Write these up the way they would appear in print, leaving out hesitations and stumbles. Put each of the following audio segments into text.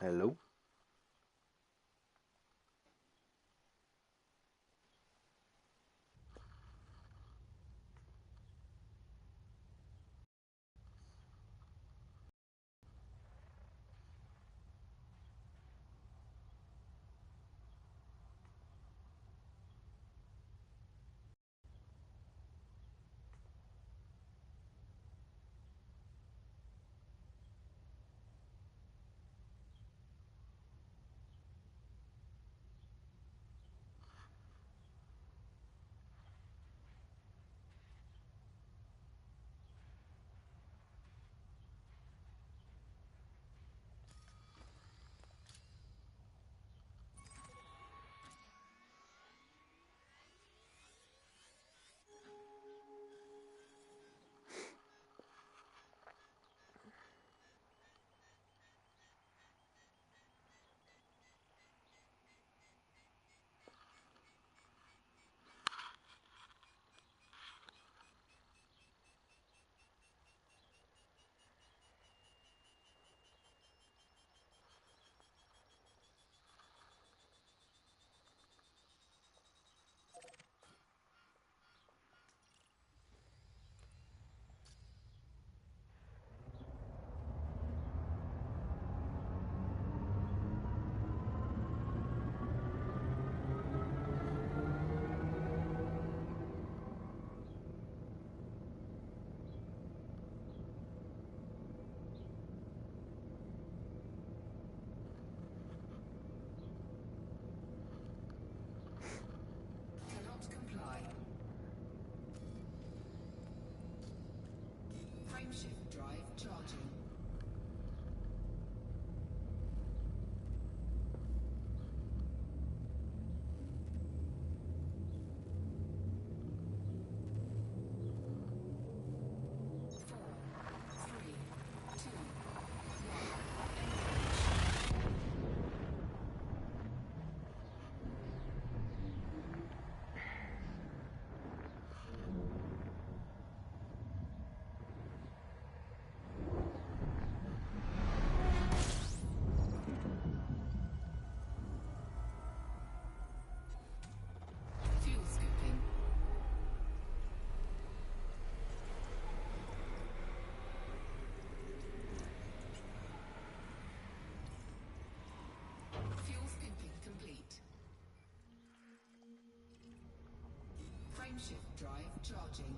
Hello. Cannot comply. Frameshift drive charging. Fuel scooping. Fuel scooping complete. Frameshift drive charging.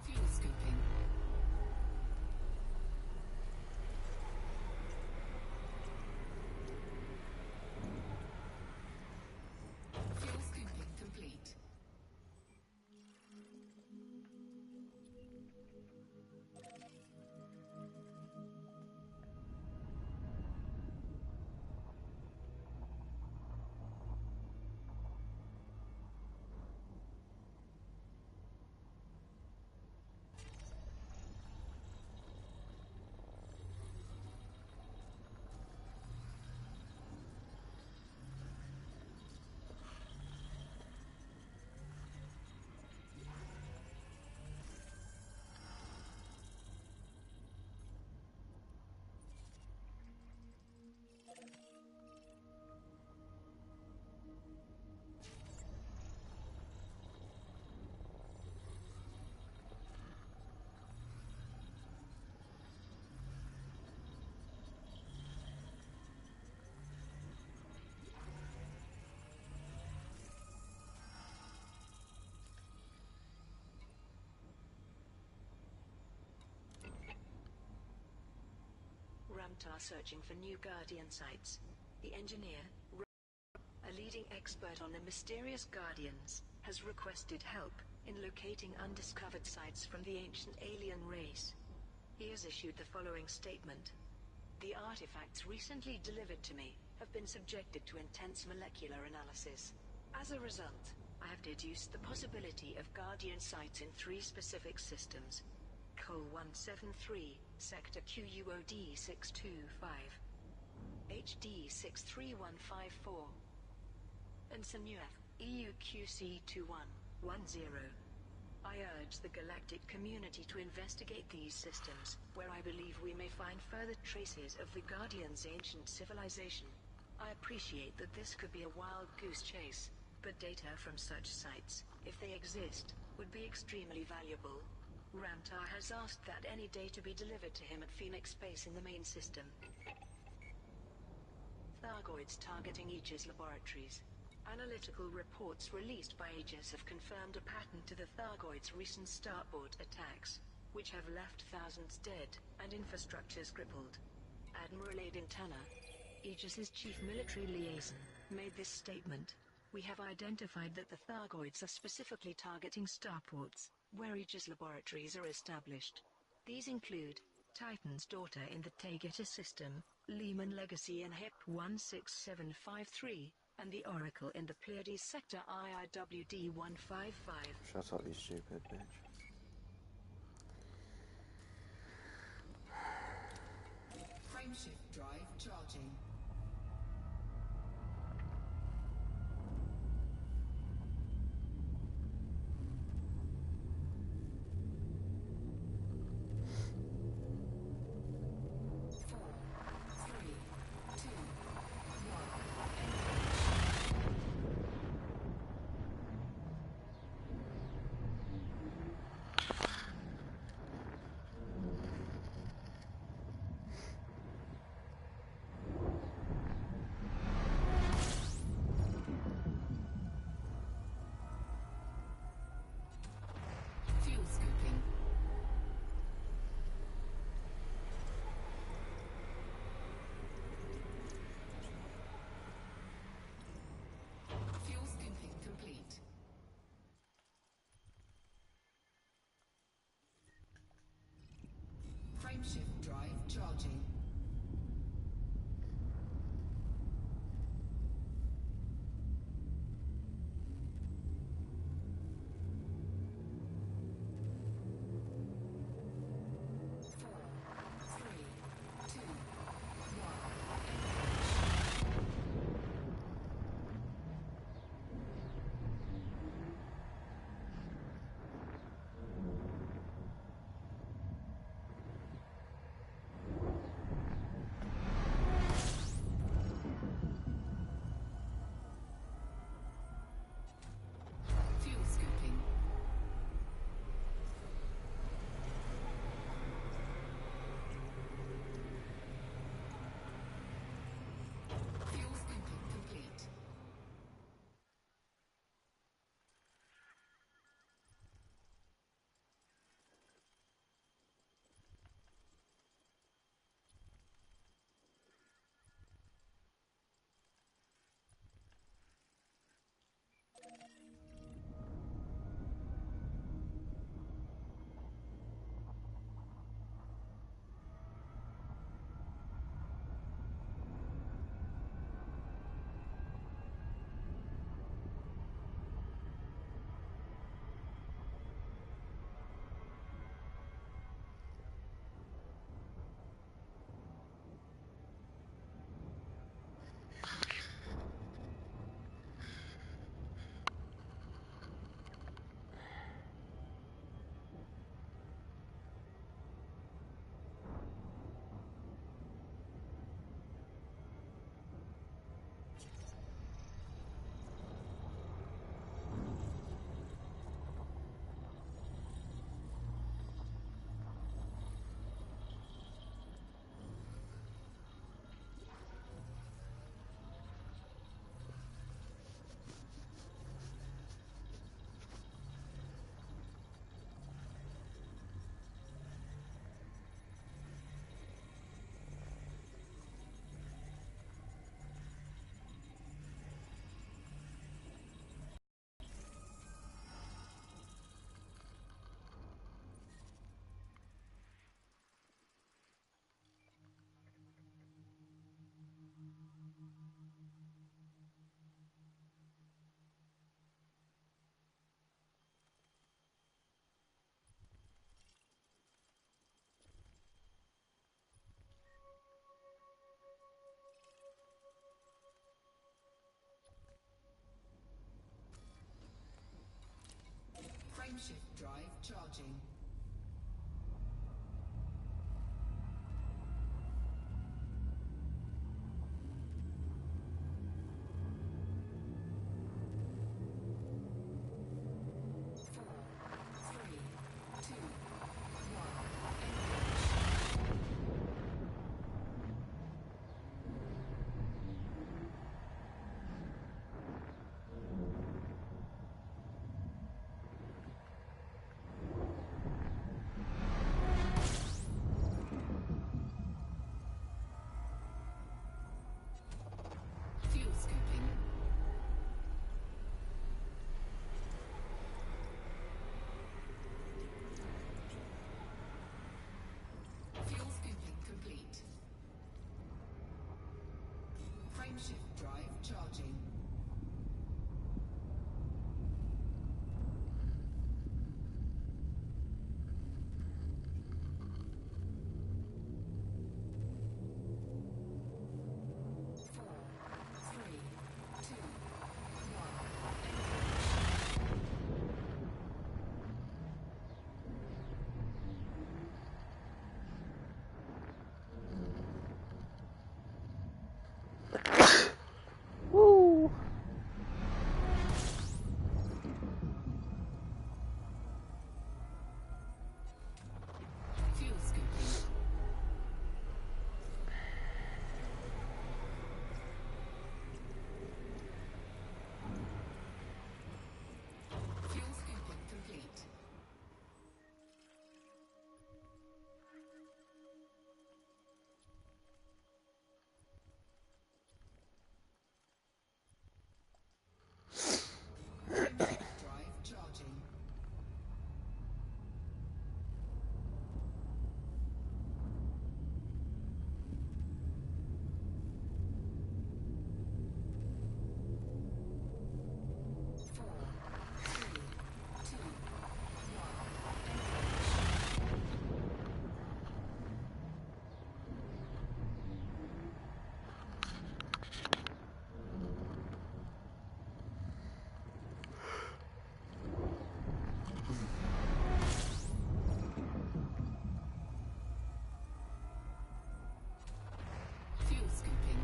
Fuel scooping. Fuel scooping complete. Ramtar searching for new Guardian sites. The engineer, a leading expert on the mysterious Guardians, has requested help. in locating undiscovered sites from the ancient alien race. He has issued the following statement. The artifacts recently delivered to me have been subjected to intense molecular analysis. As a result, I have deduced the possibility of Guardian sites in 3 specific systems. Col 173, Sector QUOD 625, HD 63154, and Sanuf, EUQC 2110. I urge the galactic community to investigate these systems, where I believe we may find further traces of the Guardian's ancient civilization. I appreciate that this could be a wild goose chase, but data from such sites, if they exist, would be extremely valuable. Ramtar has asked that any data be delivered to him at Phoenix Base in the main system. Thargoids targeting Aegis laboratories. Analytical reports released by Aegis have confirmed a pattern to the Thargoids' recent starboard attacks, which have left thousands dead and infrastructures crippled. Admiral Aiden Tanner, Aegis's chief military liaison, made this statement. We have identified that the Thargoids are specifically targeting starports, where Aegis laboratories are established. These include Titan's daughter in the Taygeta system, Lehman Legacy in HIP 16753, and the Oracle in the Pleiades sector IIWD 155. Shut up, you stupid bitch. Frameshift drive charging. Fuel scooping. Fuel scooping complete. Frameshift drive charging. charging. Fuel scooping. Fuel scooping complete. Frameshift drive charging. Woo! Fuel scooping. Fuel scooping complete. Frameshift drive charging. Fuel scooping.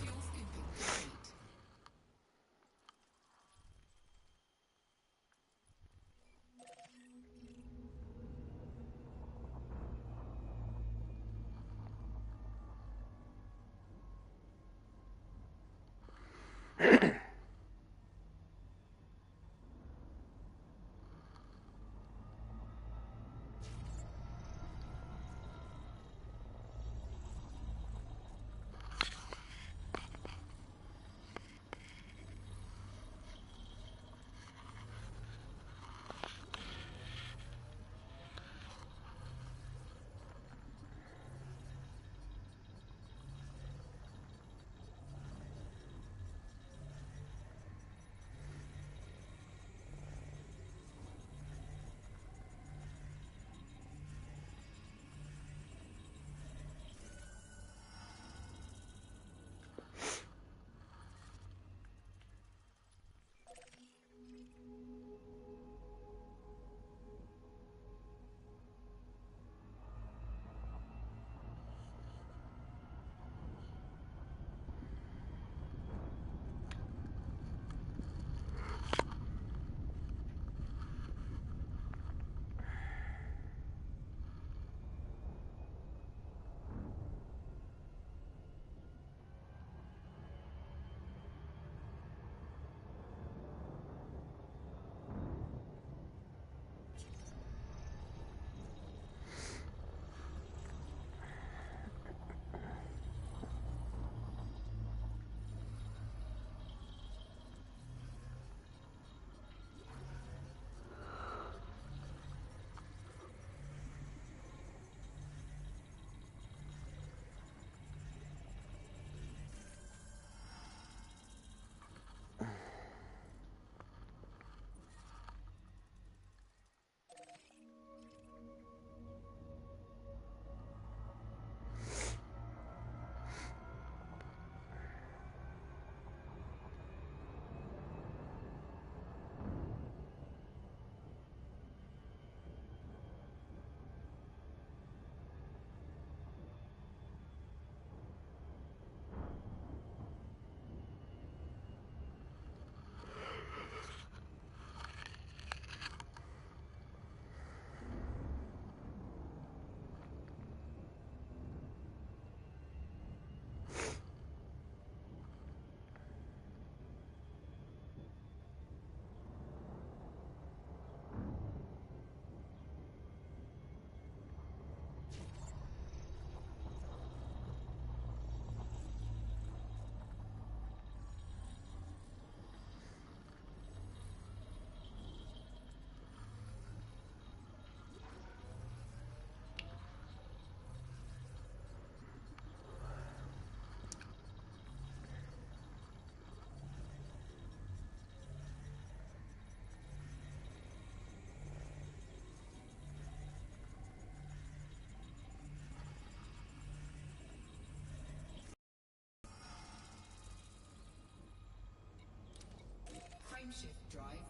Fuel scooping complete.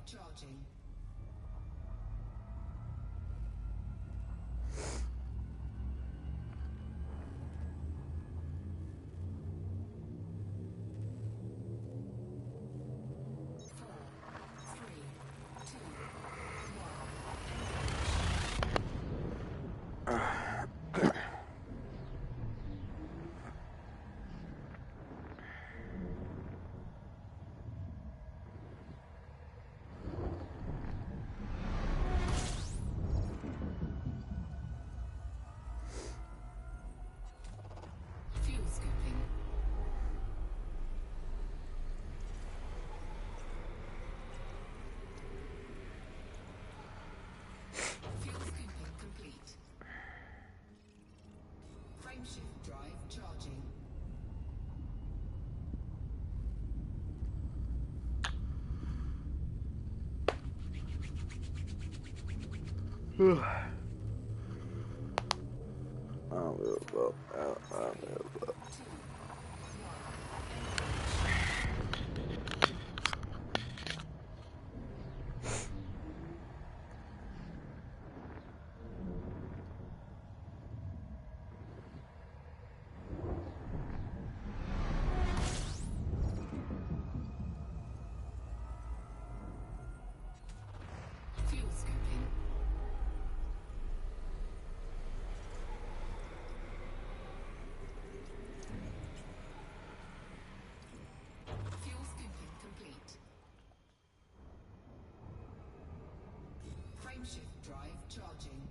charging. Fuel scooping. Fuel scooping complete. Frameshift drive charging. I'll move up. I'll move up. Fuel scooping. Fuel scooping complete. Frameshift drive charging.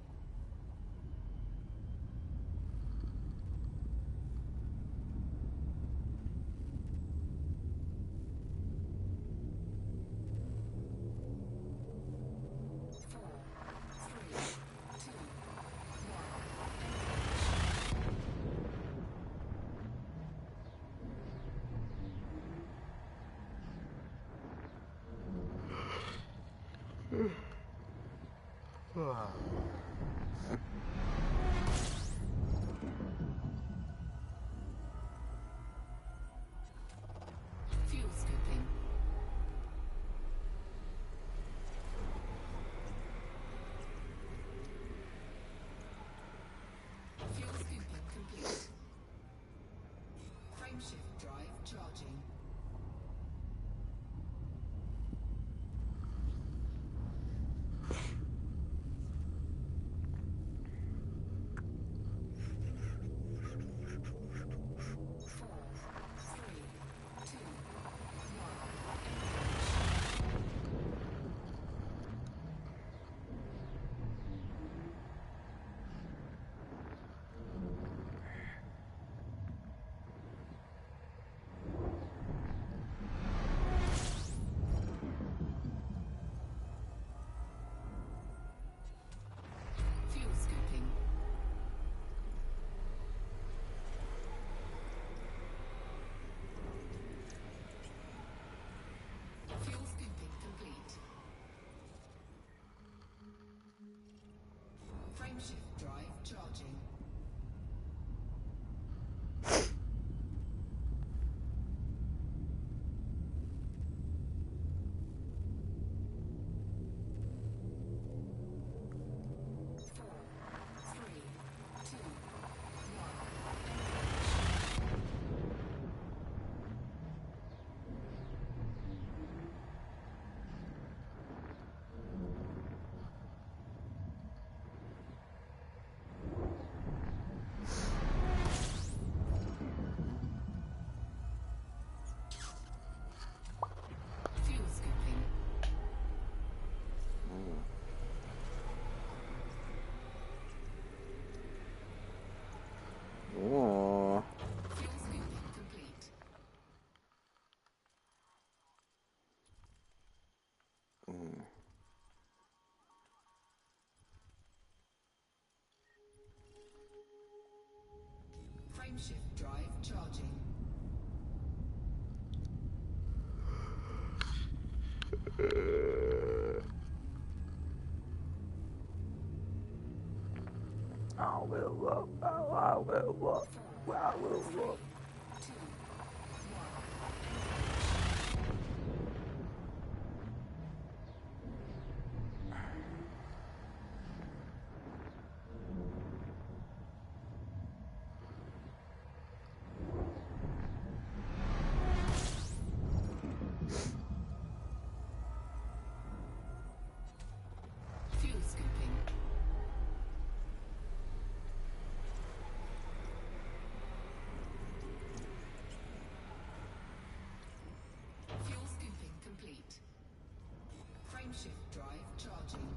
Four, three, two, fuel scooping. Fuel scooping complete. Frameshift drive charging. Four, three, two, fuel scooping. Fuel scooping complete. Frameshift drive charging. Four, three, two, fuel scooping. Oh, Fuel scooping complete. Frameshift drive charging. I will up. I will up. I will up. Two, Frameshift drive charging.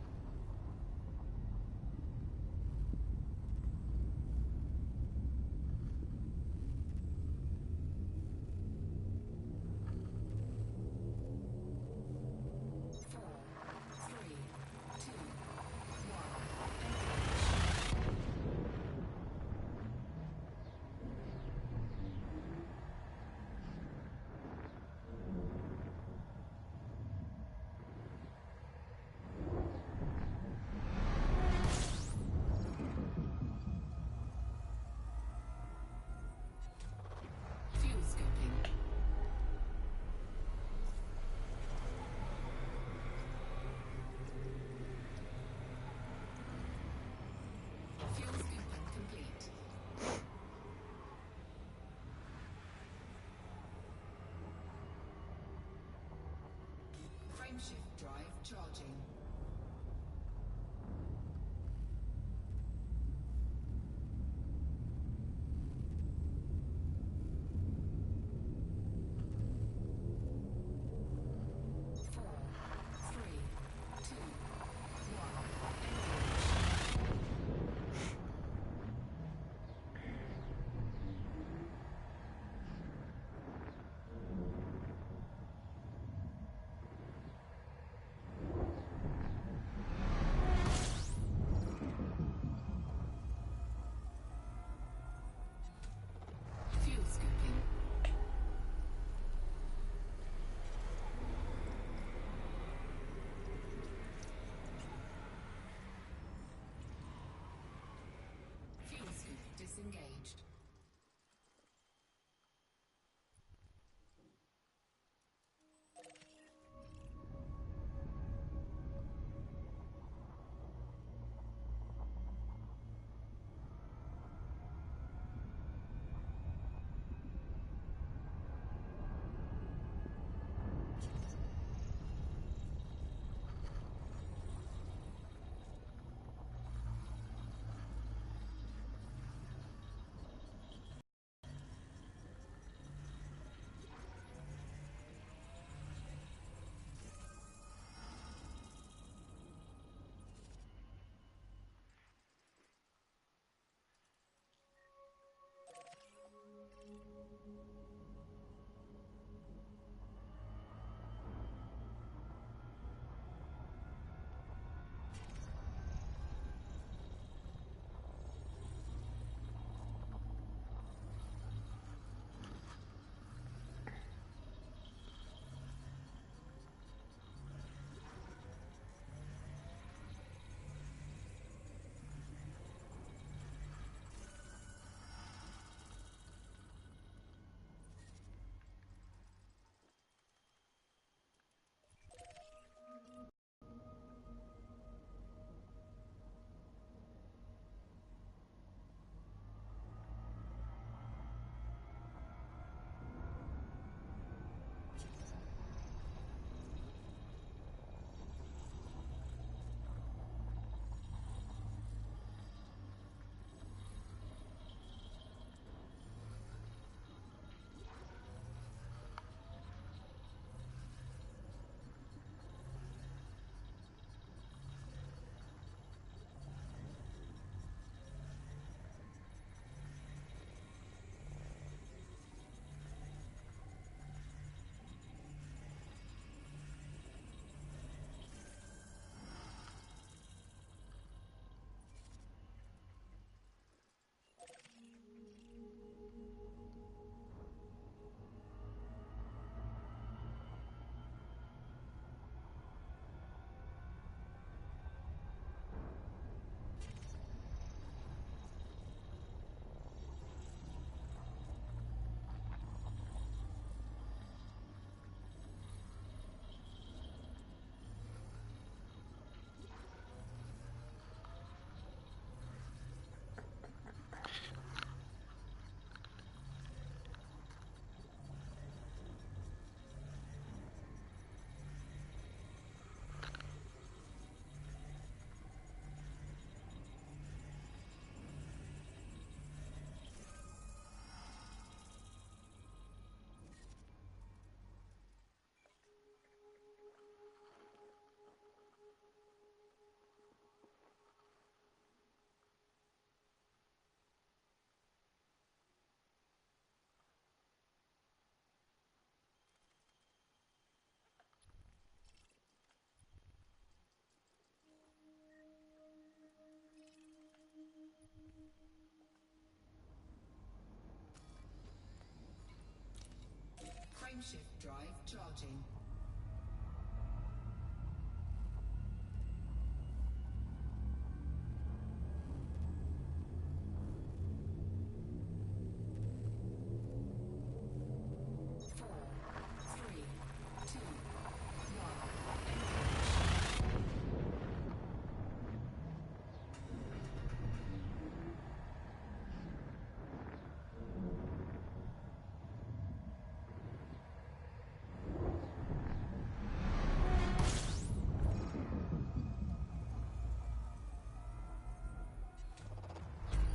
Frameshift drive charging.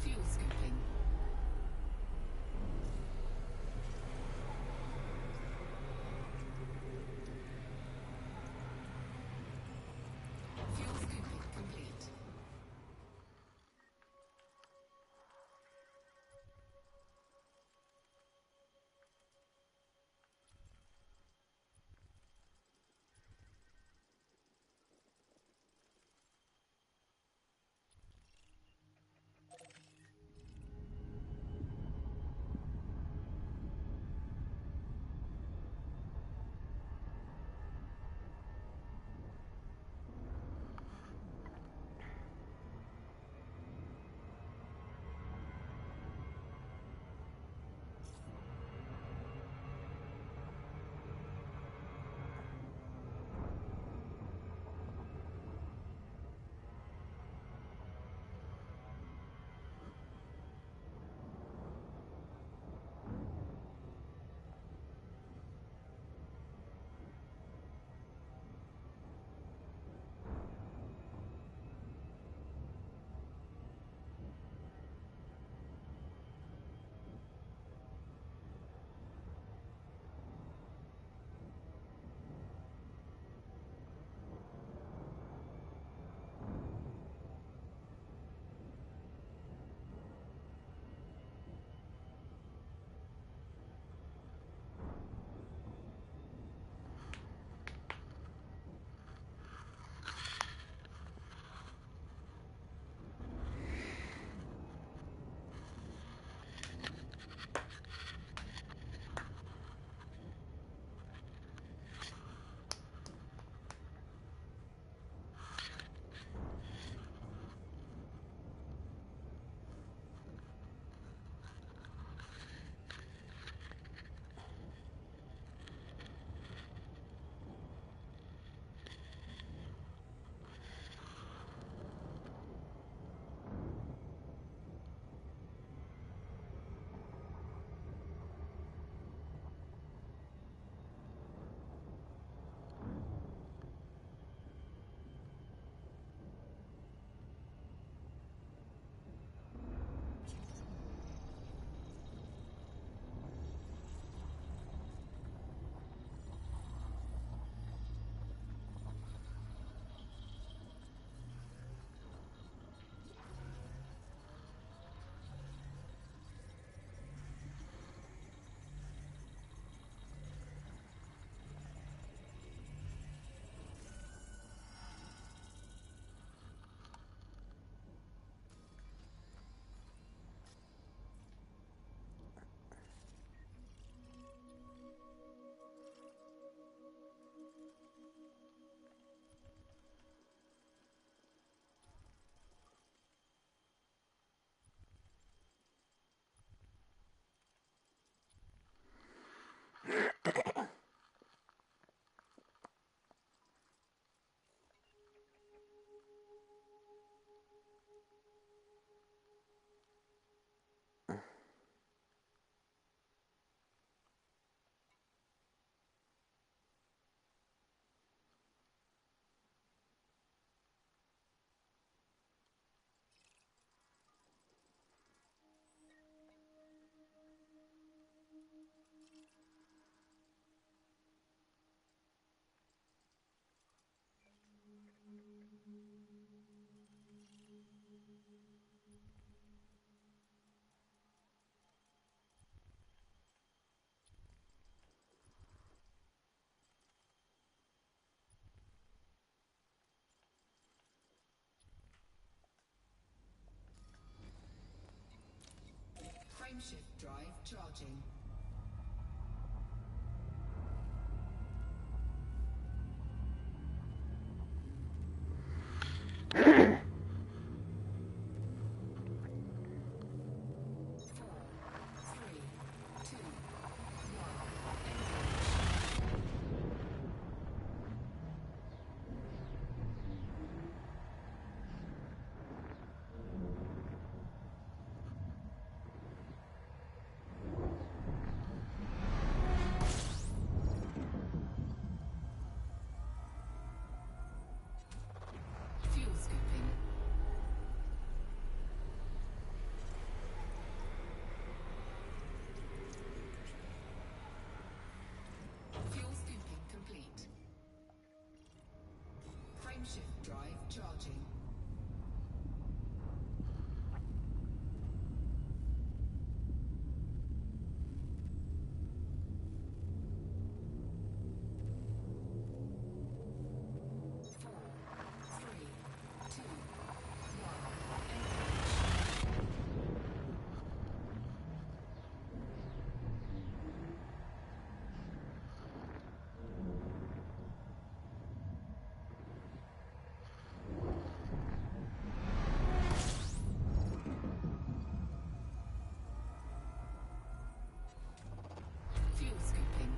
Fuel scooping. Fuel scooping complete. Frameshift drive charging. charging. Fuel scooping.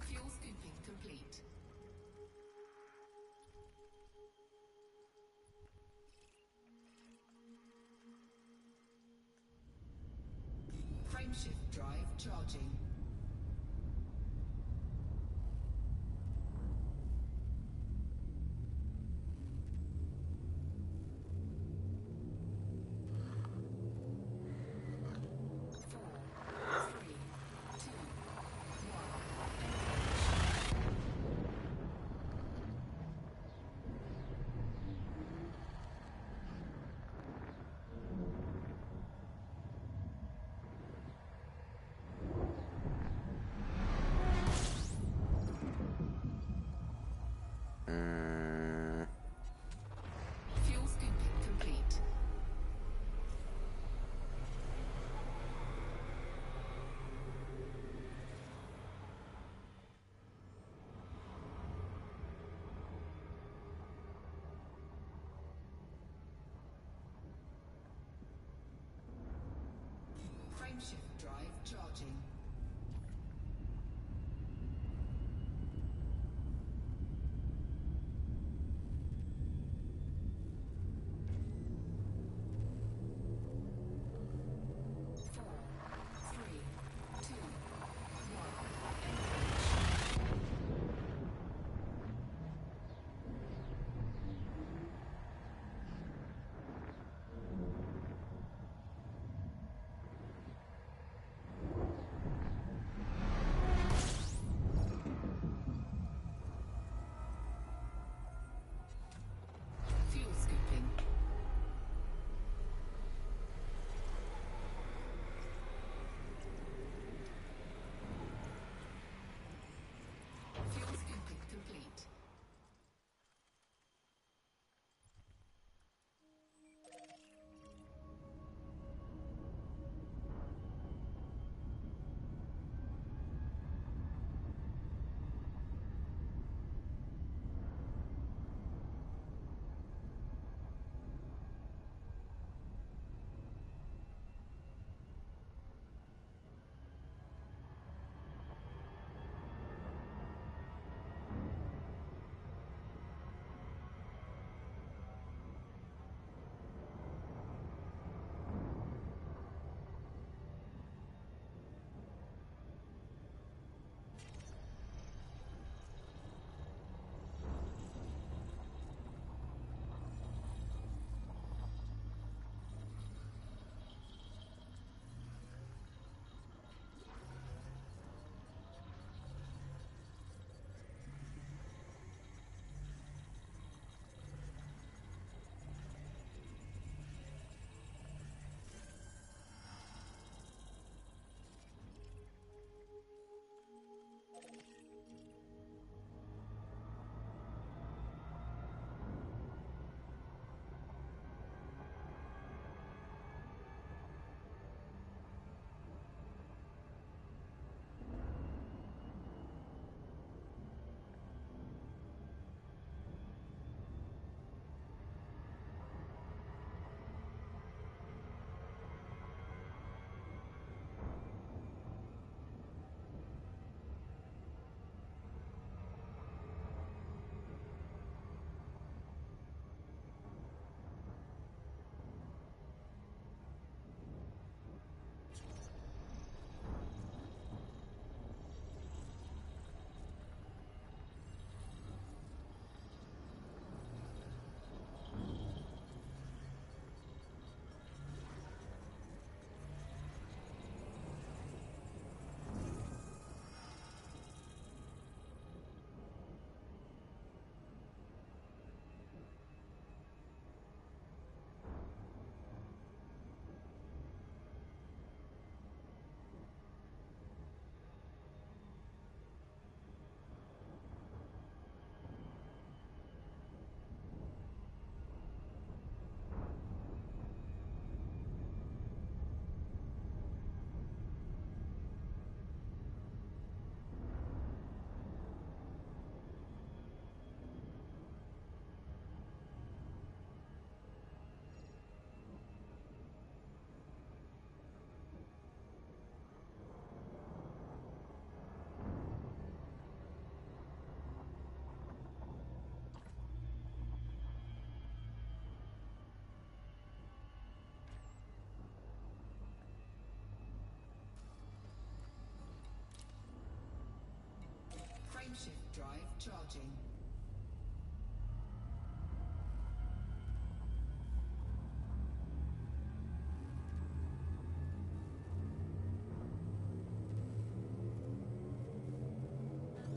Fuel scooping complete. Frameshift drive charging. Fuel scooping complete. Frameshift drive charging. drive charging.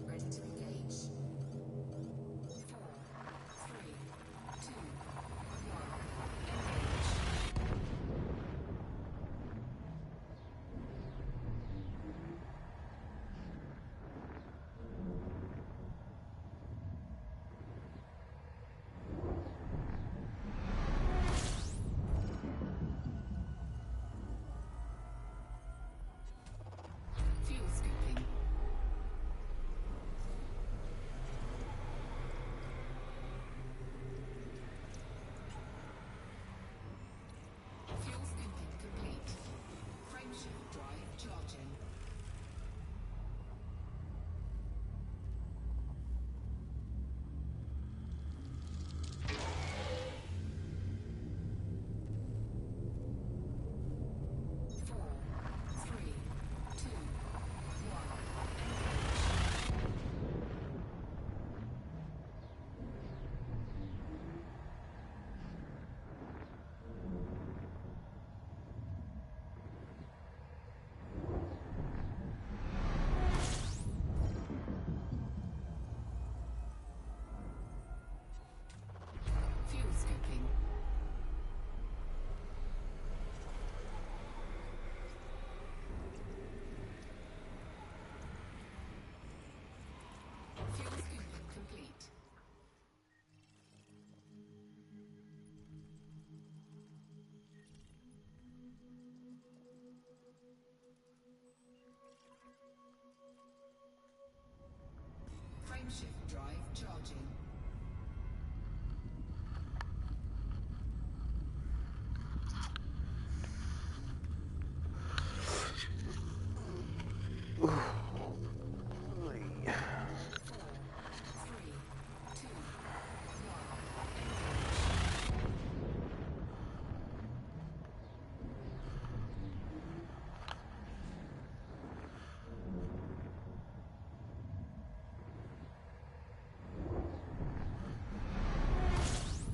Ready to engage. 4, 3, 2, 1. Fuel scooping. Fuel scooping complete. Frameshift drive charging. Four, three, two, one. Fuel scooping. Fuel scooping complete. Frameshift drive charging. Four, three, two,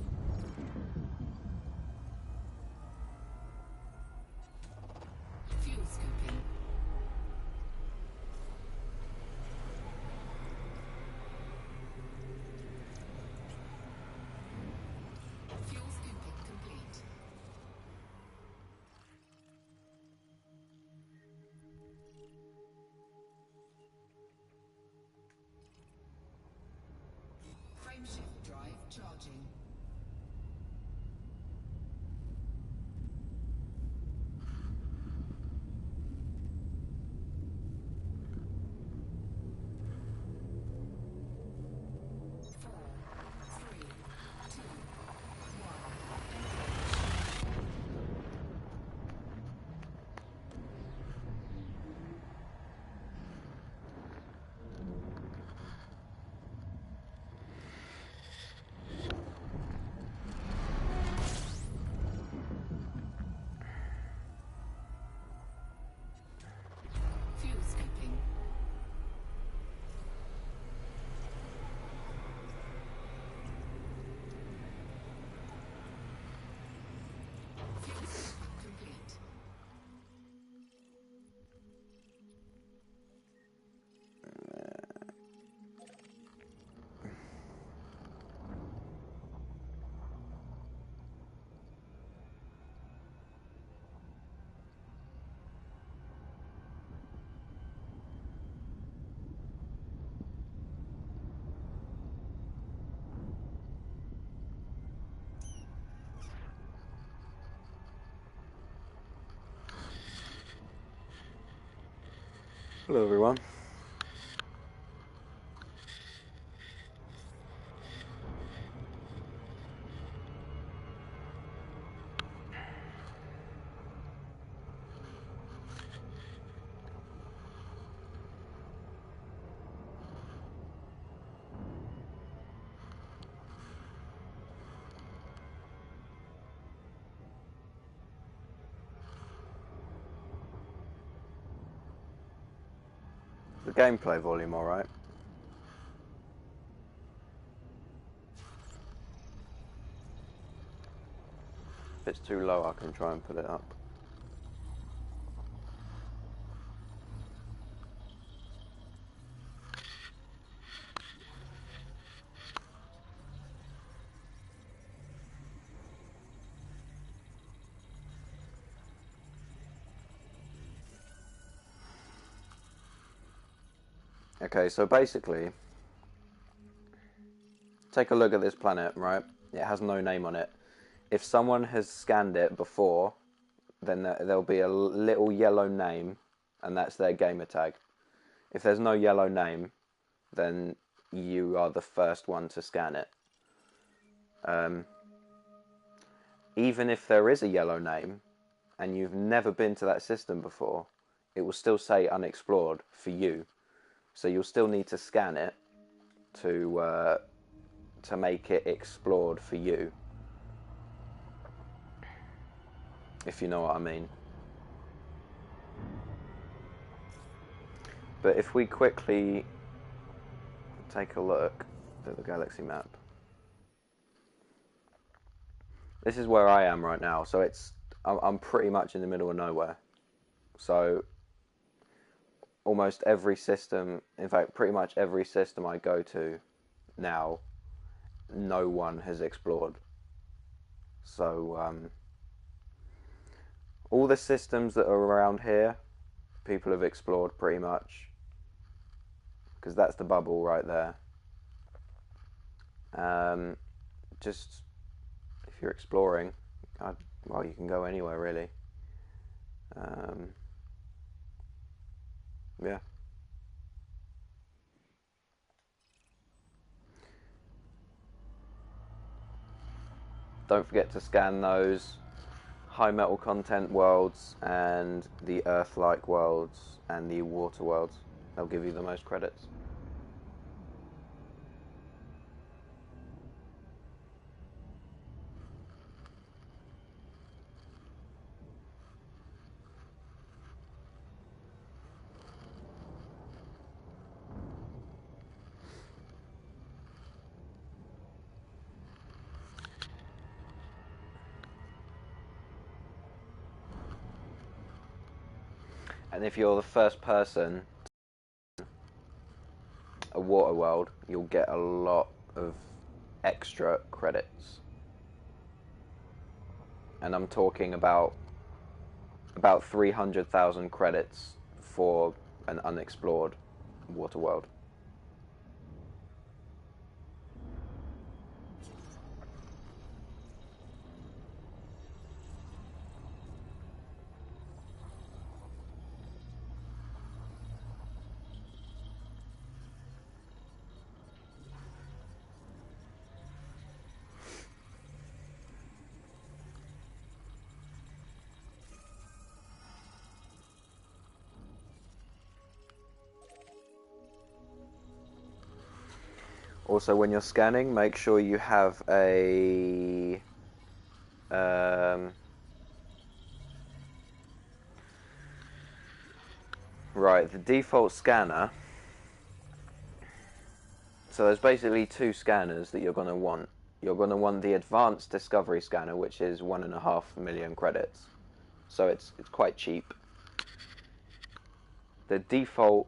one. Fuel scooping. Fuel scooping complete. Frameshift drive charging. Four, three, two, one. Fuel scooping. Fuel scooping complete. Hello, everyone. The gameplay volume, all right? it's too low, I can try and put it up. Okay, so basically, take a look at this planet, right? It has no name on it. If someone has scanned it before, then there'll be a little yellow name, and that's their gamer tag. If there's no yellow name, then you are the first one to scan it. Even if there is a yellow name, and you've never been to that system before, it will still say unexplored for you. So you'll still need to scan it to make it explored for you, if you know what I mean. But if we quickly take a look at the galaxy map, this is where I am right now. So I'm pretty much in the middle of nowhere. So almost every system, in fact, pretty much every system I go to now, no one has explored. So all the systems that are around here, people have explored pretty much, because that's the bubble right there. Just if you're exploring, well, you can go anywhere really. Yeah. Don't forget to scan those high metal content worlds and the Earth-like worlds and the water worlds. They'll give you the most credits. And if you're the first person a water world, you'll get a lot of extra credits. And I'm talking about 300,000 credits for an unexplored water world. Also, when you're scanning, make sure you have a right, the default scanner. So there's basically two scanners that you're going to want. You're going to want the advanced discovery scanner, which is 1.5 million credits. So it's quite cheap. The default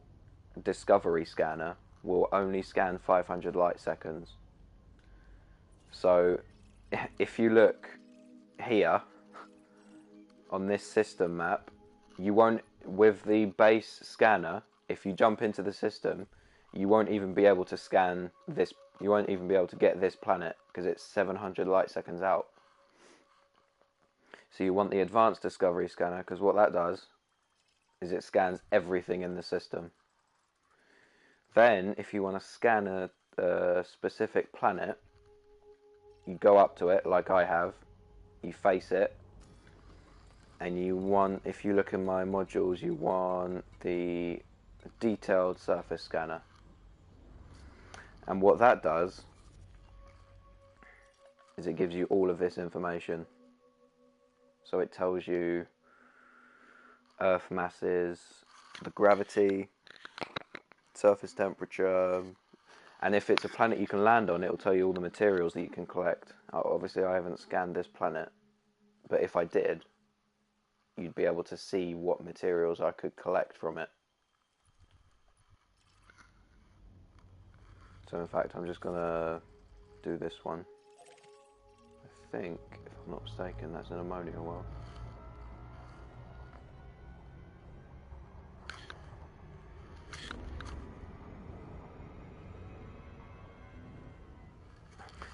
discovery scanner will only scan 500 light seconds. So if you look here on this system map, you won't, with the base scanner, if you jump into the system, you won't even be able to scan this, you won't even be able to get this planet because it's 700 light seconds out. So you want the advanced discovery scanner, because what that does is it scans everything in the system. Then, if you want to scan a specific planet, you go up to it, like I have, you face it, and you want, if you look in my modules, you want the detailed surface scanner. And what that does is it gives you all of this information. So it tells you Earth masses, the gravity, surface temperature, and if it's a planet you can land on, it will tell you all the materials that you can collect. Obviously I haven't scanned this planet, but if I did, you'd be able to see what materials I could collect from it. So in fact, I'm just gonna do this one. I think, if I'm not mistaken, that's an ammonia well.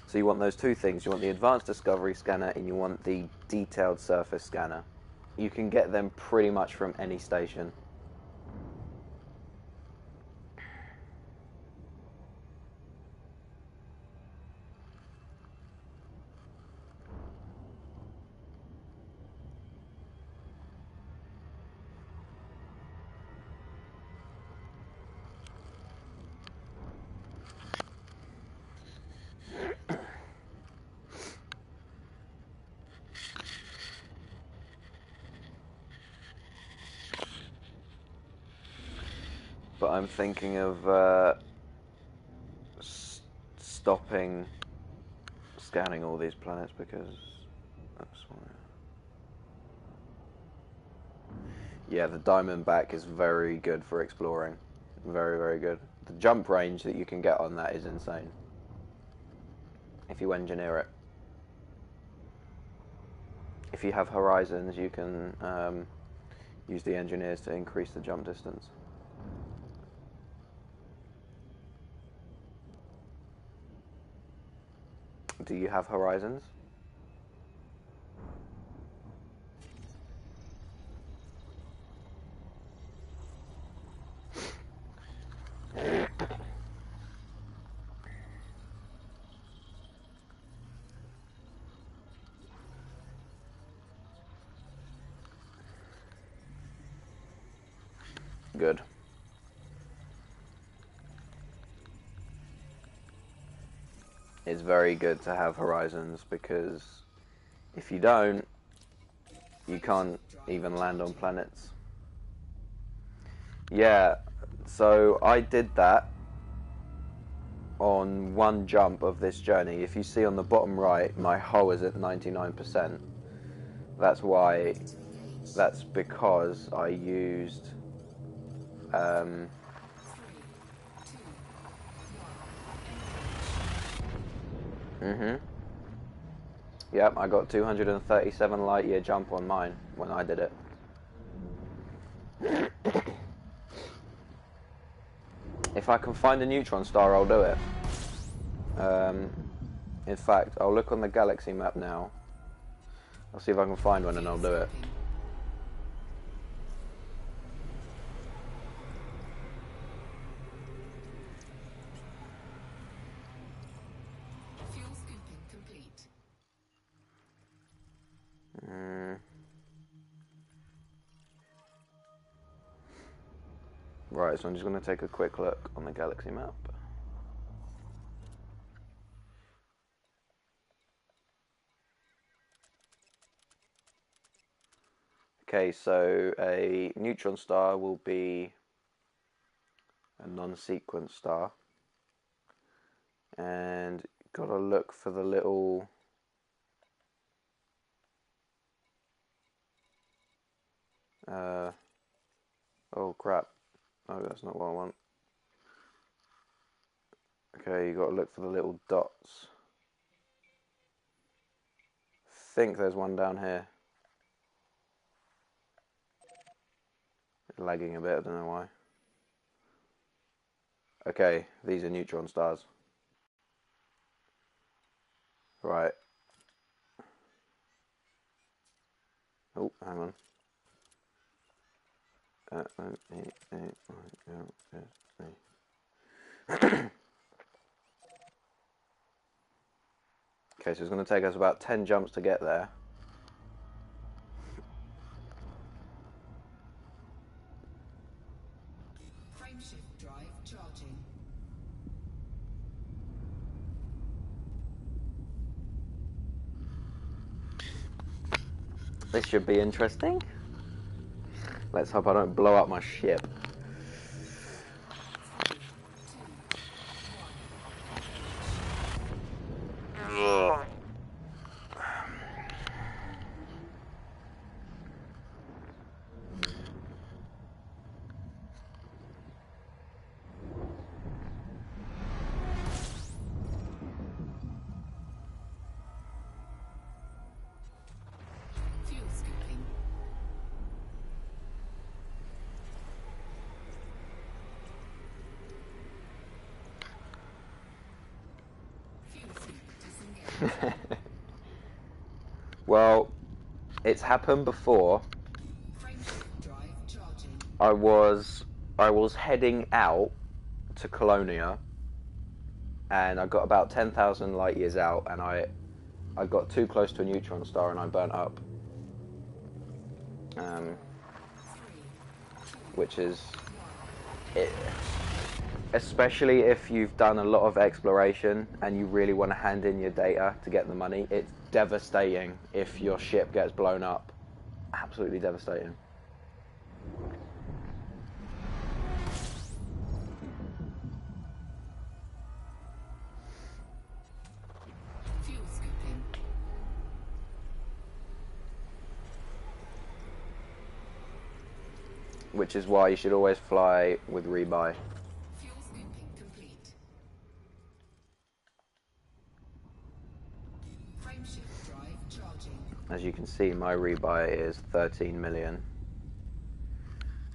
So you want those two things. You want the advanced discovery scanner and you want the detailed surface scanner. You can get them pretty much from any station. But I'm thinking of stopping scanning all these planets because that's why. Yeah, the Diamondback is very good for exploring. Very, very good. The jump range that you can get on that is insane if you engineer it. If you have horizons, you can use the engineers to increase the jump distance. Do you have horizons? Good. It's very good to have horizons because if you don't, you can't even land on planets. Yeah, so I did that on one jump of this journey. If you see on the bottom right, my hull is at 99%. That's why, that's because I used Yep, I got 237 light year jump on mine when I did it. If I can find a neutron star, I'll do it. In fact, I'll look on the galaxy map now. I'll see if I can find one and I'll do it. Fuel scooping complete. Right, so I'm just going to take a quick look on the galaxy map. Okay, so a neutron star will be a non-sequence star. And gotta look for the little oh crap. No, that's not what I want. Okay, you gotta look for the little dots. I think there's one down here. It's lagging a bit, I don't know why. Okay, these are neutron stars. Right. Oh, hang on. Okay, so it's going to take us about 10 jumps to get there. Frameshift drive charging. This should be interesting. Let's hope I don't blow up my ship. Well, it's happened before. Frameshift drive charging. I was heading out to Colonia, and I got about 10,000 light years out, and I got too close to a neutron star and I burnt up. Which is it, especially if you've done a lot of exploration and you really want to hand in your data to get the money, it's devastating if your ship gets blown up. Absolutely devastating. Fuel scooping. Which is why you should always fly with rebuy. Fuel scooping complete. Frameshift drive charging. As you can see, my rebuy is 13 million.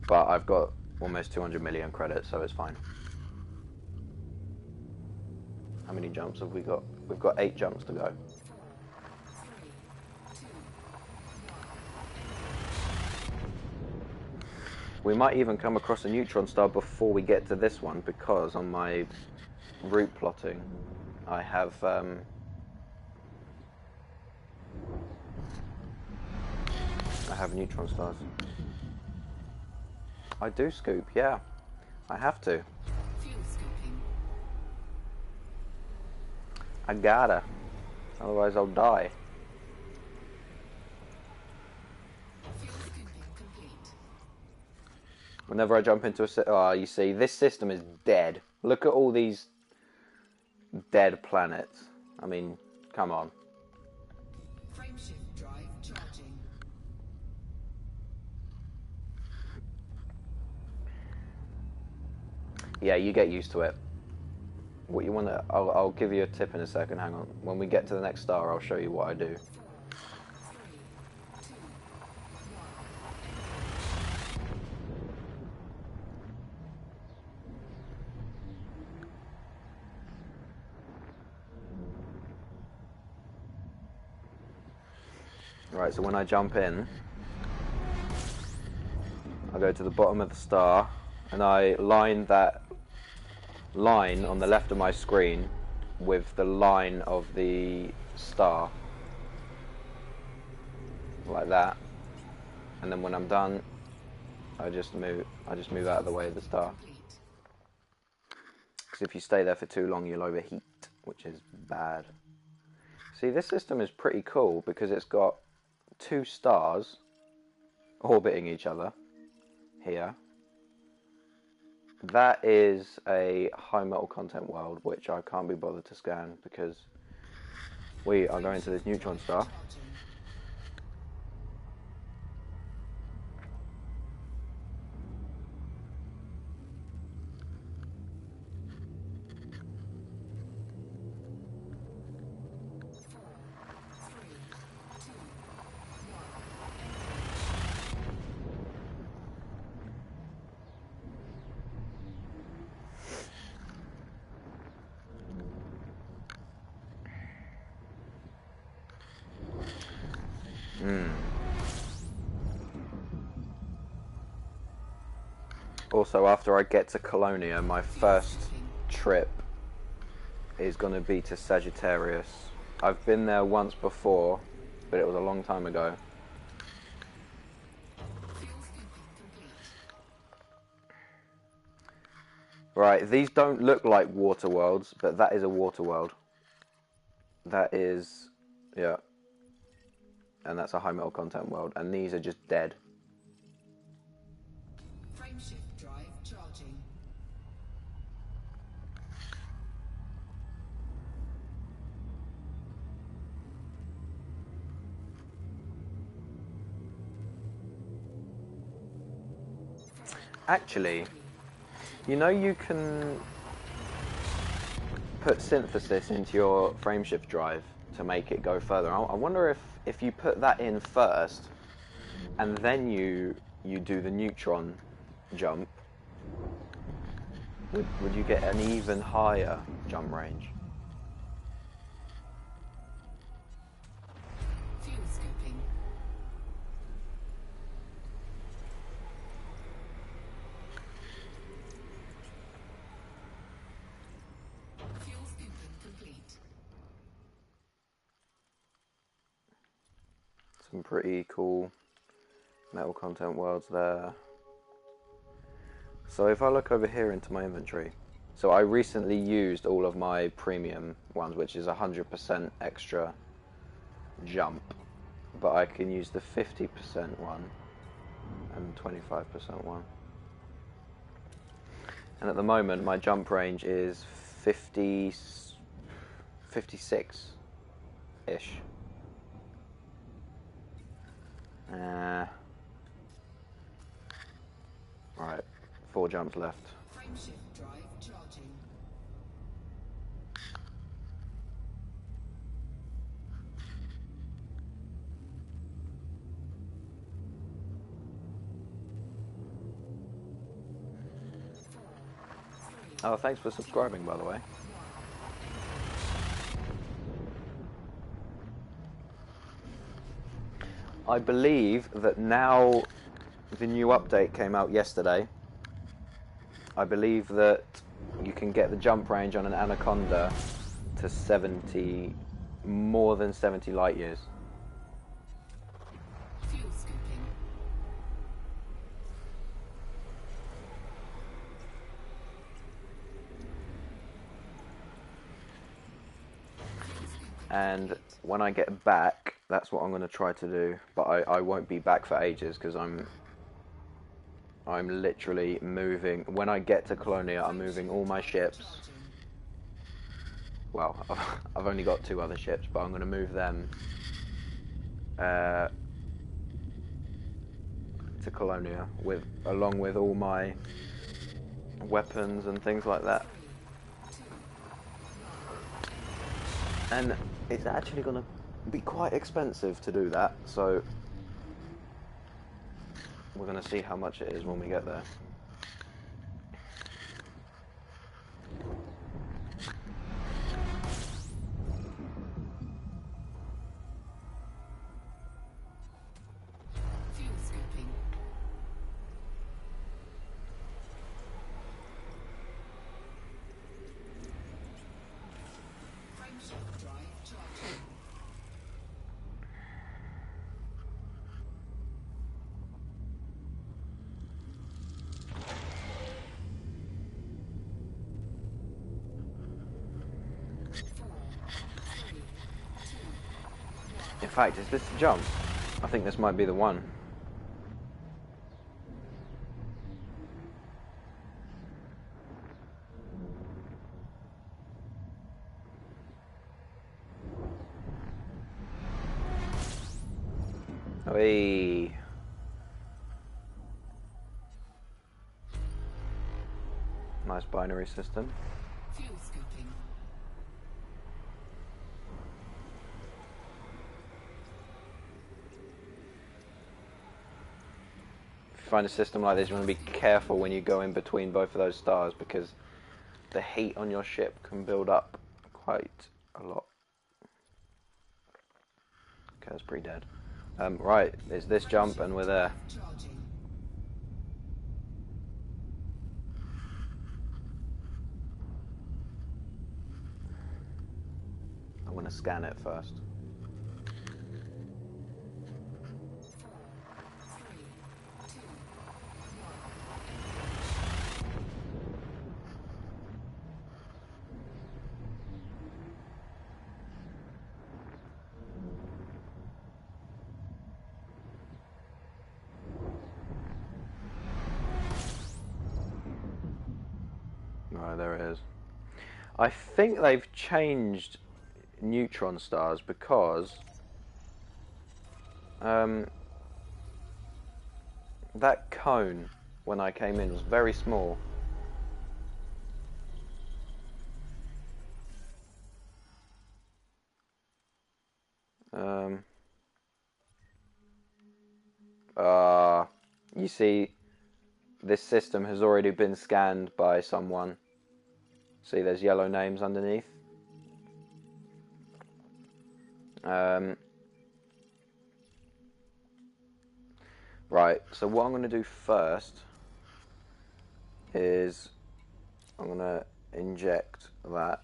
But I've got almost 200 million credits, so it's fine. How many jumps have we got? We've got 8 jumps to go. 4, 3, 2, 1. We might even come across a neutron star before we get to this one, because on my route plotting, I have neutron stars. I do scoop, yeah. I have to. Fuel scooping. I gotta. Otherwise I'll die. Fuel scooping complete. Whenever I jump into a you see, this system is dead. Look at all these dead planets. I mean, come on. Frameshift drive charging. Yeah, you get used to it. What you want to... I'll give you a tip in a second, hang on. When we get to the next star, I'll show you what I do. 4, 3, 2, 1. Right, so when I jump in, I go to the bottom of the star, and I line that line on the left of my screen with the line of the star, like that. And then when I'm done, I just move out of the way of the star. Complete. Because if you stay there for too long, you'll overheat, which is bad. See, this system is pretty cool because it's got 2 stars orbiting each other here. That is a high metal content world, which I can't be bothered to scan because we are going to this neutron star. Charging. Also, after I get to Colonia, my first trip is going to be to Sagittarius. I've been there once before, but it was a long time ago. Right, these don't look like water worlds, but that is a water world. That is, yeah. And that's a high metal content world, and these are just dead. Frameshift drive charging. Actually, you know you can put synthesis into your frameshift drive to make it go further. I wonder if you put that in first, and then you do the neutron jump, would you get an even higher jump range? Some pretty cool metal content worlds there. So if I look over here into my inventory, so I recently used all of my premium ones, which is 100% extra jump, but I can use the 50% one and 25% one. And at the moment my jump range is 56-ish. Right, 4 jumps left. Frameshift drive charging. Oh, thanks for subscribing, by the way. I believe that now the new update came out yesterday. I believe that you can get the jump range on an Anaconda to 70, more than 70 light years. Fuel scooping. And when I get back, that's what I'm going to try to do. But I won't be back for ages because I'm literally moving. When I get to Colonia, I'm moving all my ships. Well, I've only got 2 other ships, but I'm going to move them to Colonia along with all my weapons and things like that. And it's actually going to be quite expensive to do that, so we're going to see how much it is when we get there. Fuel scooping. Frameshift drive charging. In fact, is this the jump? I think this might be the one. Hey. Nice binary system. Fuel scooping. If you find a system like this, you want to be careful when you go in between both of those stars because the heat on your ship can build up quite a lot. Okay, that's pretty dead. Right, it's this jump and we're there. Charging. I want to scan it first. 4, 3, 2, 1. Right, there it is. I think they've changed neutron stars because that cone when I came in was very small. You see, this system has already been scanned by someone. See, there's yellow names underneath. Right, so what I'm going to do first is I'm going to inject that.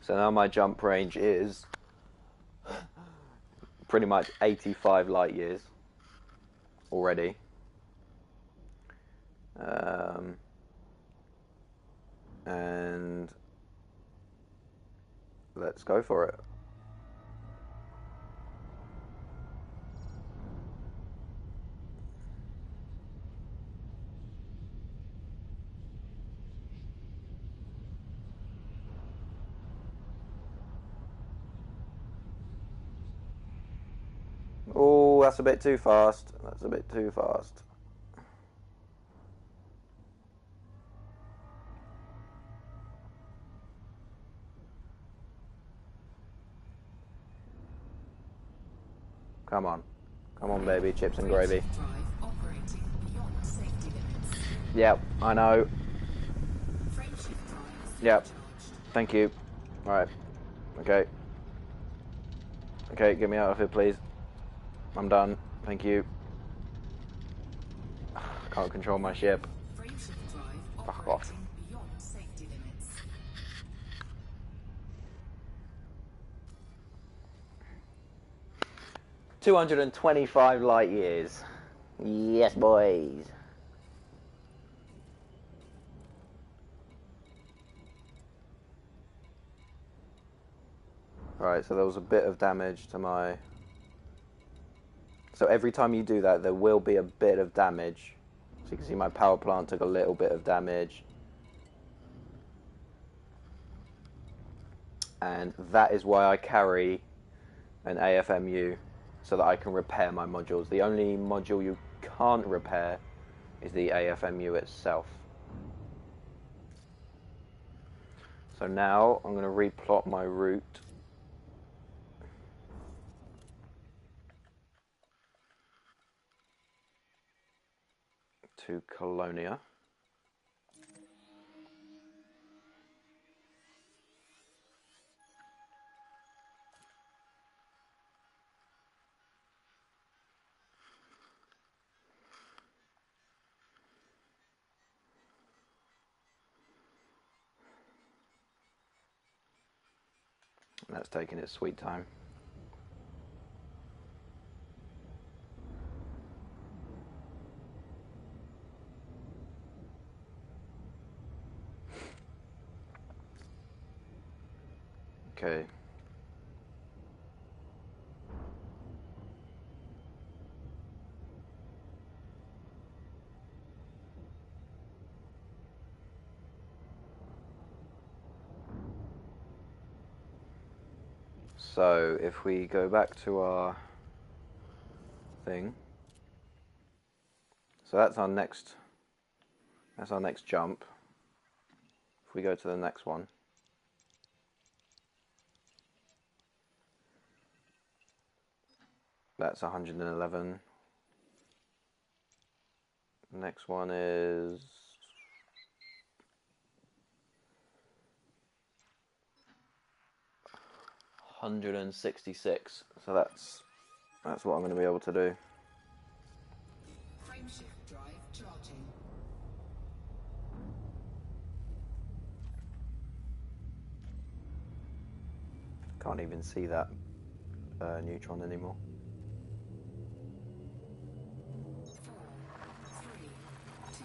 So now my jump range is pretty much 85 light years already. And let's go for it. Oh, that's a bit too fast. That's a bit too fast. Come on. Come on, baby. Chips and gravy. Drive operating beyond safety limits. Yep, I know. Frameshift drive is Yep. charged. Thank you. Alright. Okay. Okay, get me out of here, please. I'm done. Thank you. Can't control my ship. Frameshift drive Fuck off. operating beyond safety limits. 225 light years. Yes, boys. Right, so there was a bit of damage to my... So every time you do that, there will be a bit of damage. So you can see my power plant took a little bit of damage. And that is why I carry an AFMU, so that I can repair my modules. The only module you can't repair is the AFMU itself. So now I'm going to replot my route. To Colonia. And that's taking its sweet time. Okay. So if we go back to our thing, so that's our next jump. If we go to the next one, that's 111. Next one is 166. So that's what I'm going to be able to do. Frameshift drive charging. Can't even see that neutron anymore. 4, 3, 2,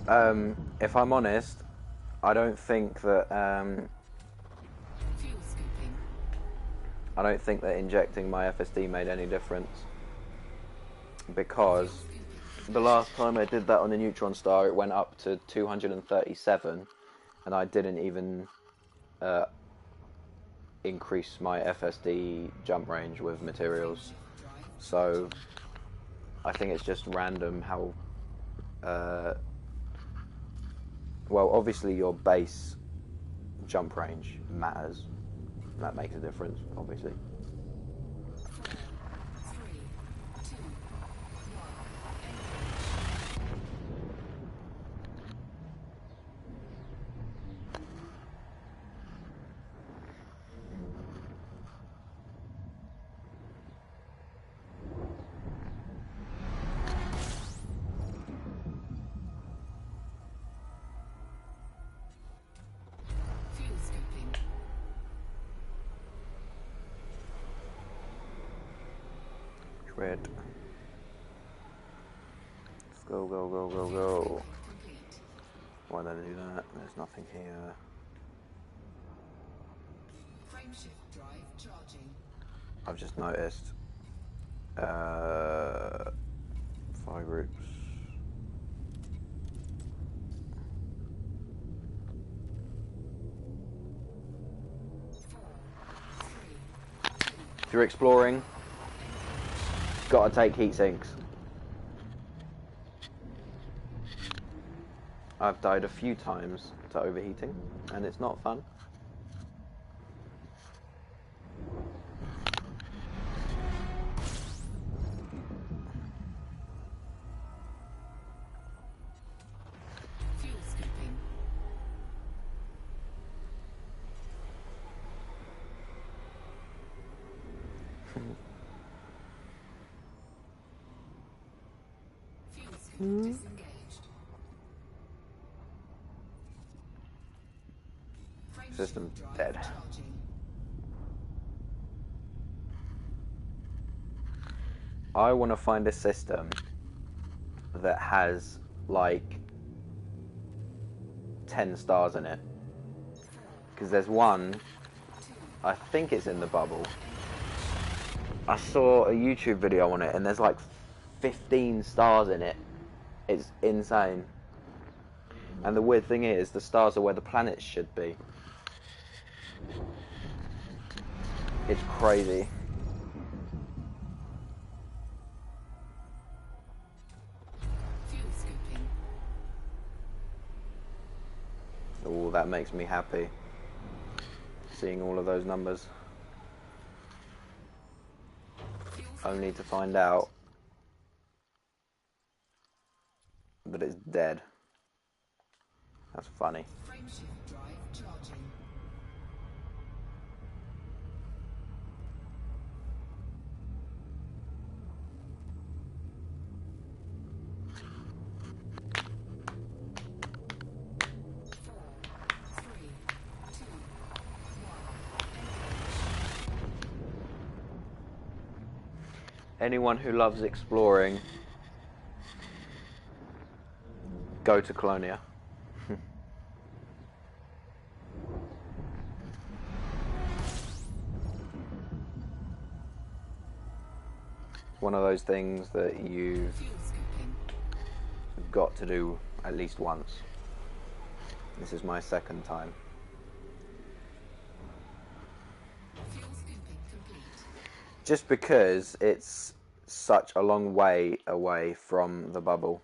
1. If I'm honest, I don't think that fuel scooping. I don't think that injecting my FSD made any difference, because the last time I did that on the neutron star, it went up to 237, and I didn't even increase my FSD jump range with materials. So I think it's just random how well, obviously your base jump range matters. That makes a difference, obviously. 4, 3, 2, 1. Red. Let's go, go, go, go, go. Complete. Why did I do that? There's nothing here. Frameshift drive charging. I've just noticed. 5 groups. If you're exploring, gotta take heat sinks. I've died a few times to overheating, and it's not fun. Fuel scooping. Fuel scoop disengaged. Frameshift System drive dead. charging. I want to find a system that has like 10 stars in it, because there's one, I think it's in the bubble. I saw a YouTube video on it and there's like 15 stars in it. It's insane. And the weird thing is, the stars are where the planets should be. It's crazy. Fuel scooping. Oh, that makes me happy. Seeing all of those numbers. Fuel Only to find out that it's dead. That's funny. Frameshift drive charging. Anyone who loves exploring, go to Colonia. One of those things that you've Fuel scooping. got to do at least once. This is my second time. Fuel scooping complete. Just because it's such a long way away from the bubble.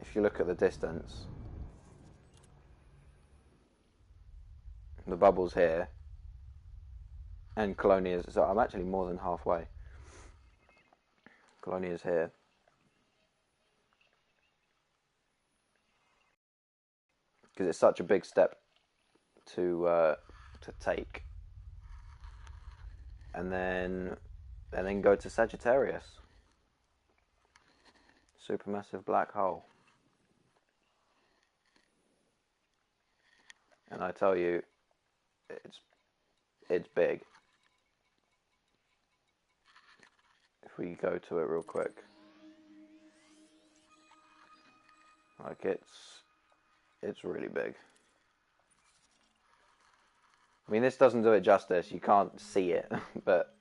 If you look at the distance, the bubble's here, and Colonia's, so I'm actually more than halfway. Colonia's here. Because it's such a big step to take. And then go to Sagittarius. Supermassive black hole. And I tell you, it's big. If we go to it real quick. Like it's really big. I mean, this doesn't do it justice. You can't see it, but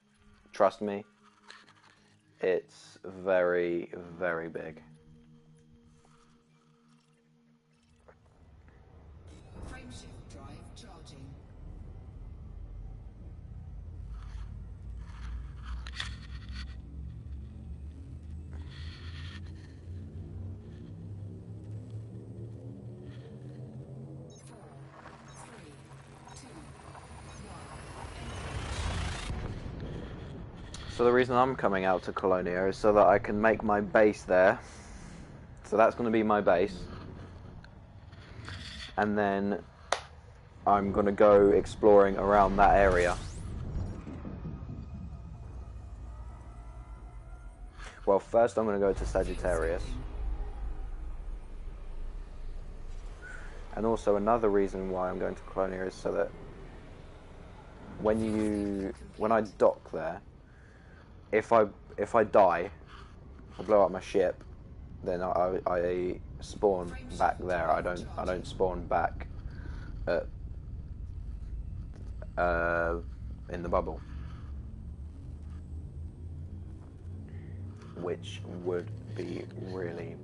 trust me, it's very, very big. Frameshift drive charging. So the reason I'm coming out to Colonia is so that I can make my base there. So that's going to be my base. And then I'm going to go exploring around that area. Well, first I'm going to go to Sagittarius. And also another reason why I'm going to Colonia is so that when I dock there, if I if I die, I blow up my ship, then I spawn back there. I don't spawn back at, in the bubble, which would be really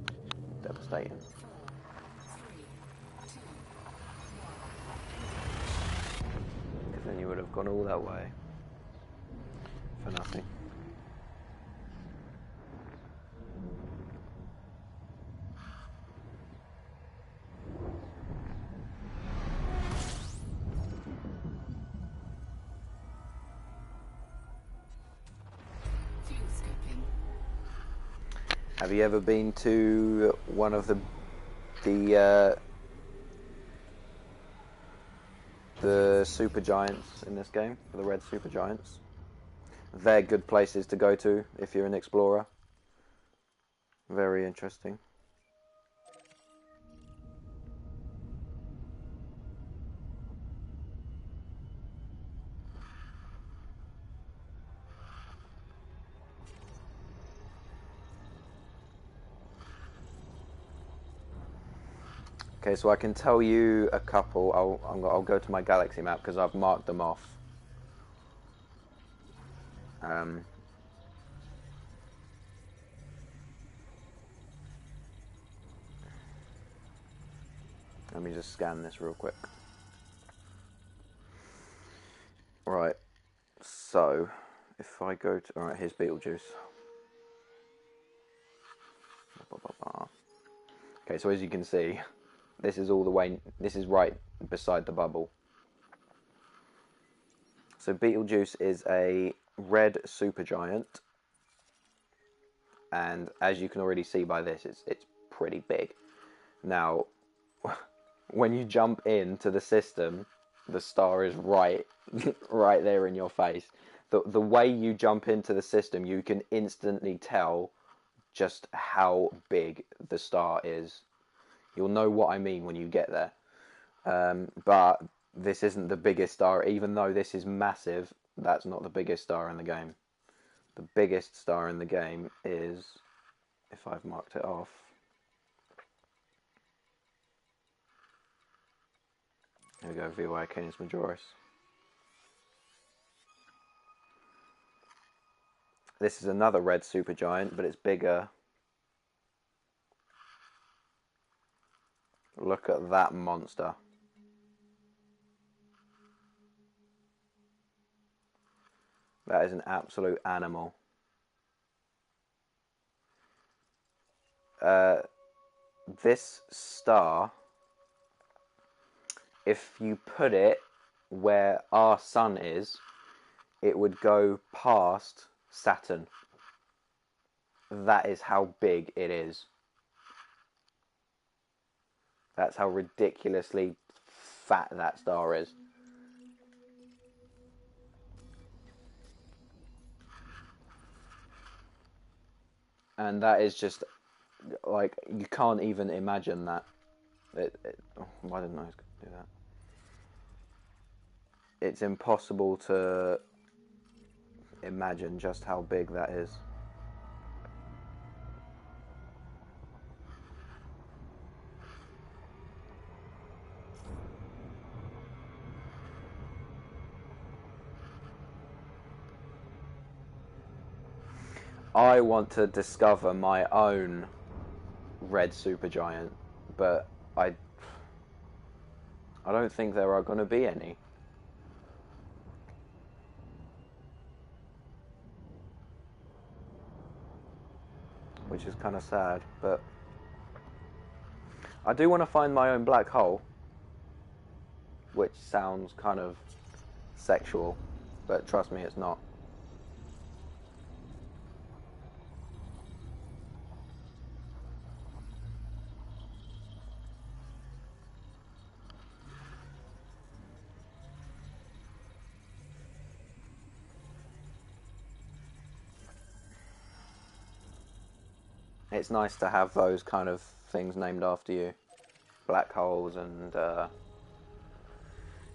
devastating. 3, 2, Because then you would have gone all that way for nothing. fuel scoping. Have you ever been to one of the super giants in this game, the red super giants? They're good places to go to if you're an explorer. Very interesting. Okay, so I can tell you a couple. I'll go to my galaxy map because I've marked them off. Let me just scan this real quick. Right, so if I go to... Alright, here's Beetlejuice. Okay, so as you can see, this is all the way... This is right beside the bubble. So Beetlejuice is a red supergiant. And as you can already see by this, it's pretty big. Now, when you jump into the system, the star is right there in your face. The way you jump into the system, you can instantly tell just how big the star is. You'll know what I mean when you get there. But this isn't the biggest star. Even though this is massive, that's not the biggest star in the game. The biggest star in the game is, if I've marked it off, here we go, VY Canis Majoris. This is another red supergiant, but it's bigger. Look at that monster. That is an absolute animal. This star, if you put it where our sun is, it would go past Saturn. That is how big it is. That's how ridiculously fat that star is. And that is just, like, you can't even imagine that. Why didn't I do that? It's impossible to imagine just how big that is. I want to discover my own red supergiant, but I don't think there are going to be any. Which is kind of sad, but I do want to find my own black hole, which sounds kind of sexual, but trust me, it's not. It's nice to have those kind of things named after you. Black holes and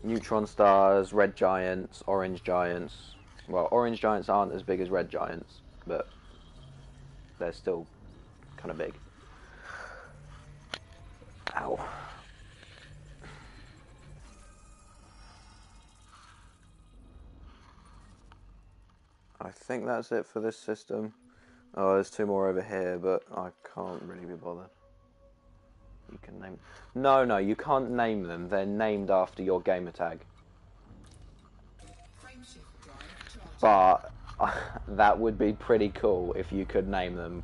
neutron stars, red giants, orange giants. Well, orange giants aren't as big as red giants, but they're still kind of big. Ow. I think that's it for this system. Oh, there's 2 more over here, but I can't really be bothered. You can name... No, you can't name them. They're named after your gamer tag. But that would be pretty cool if you could name them.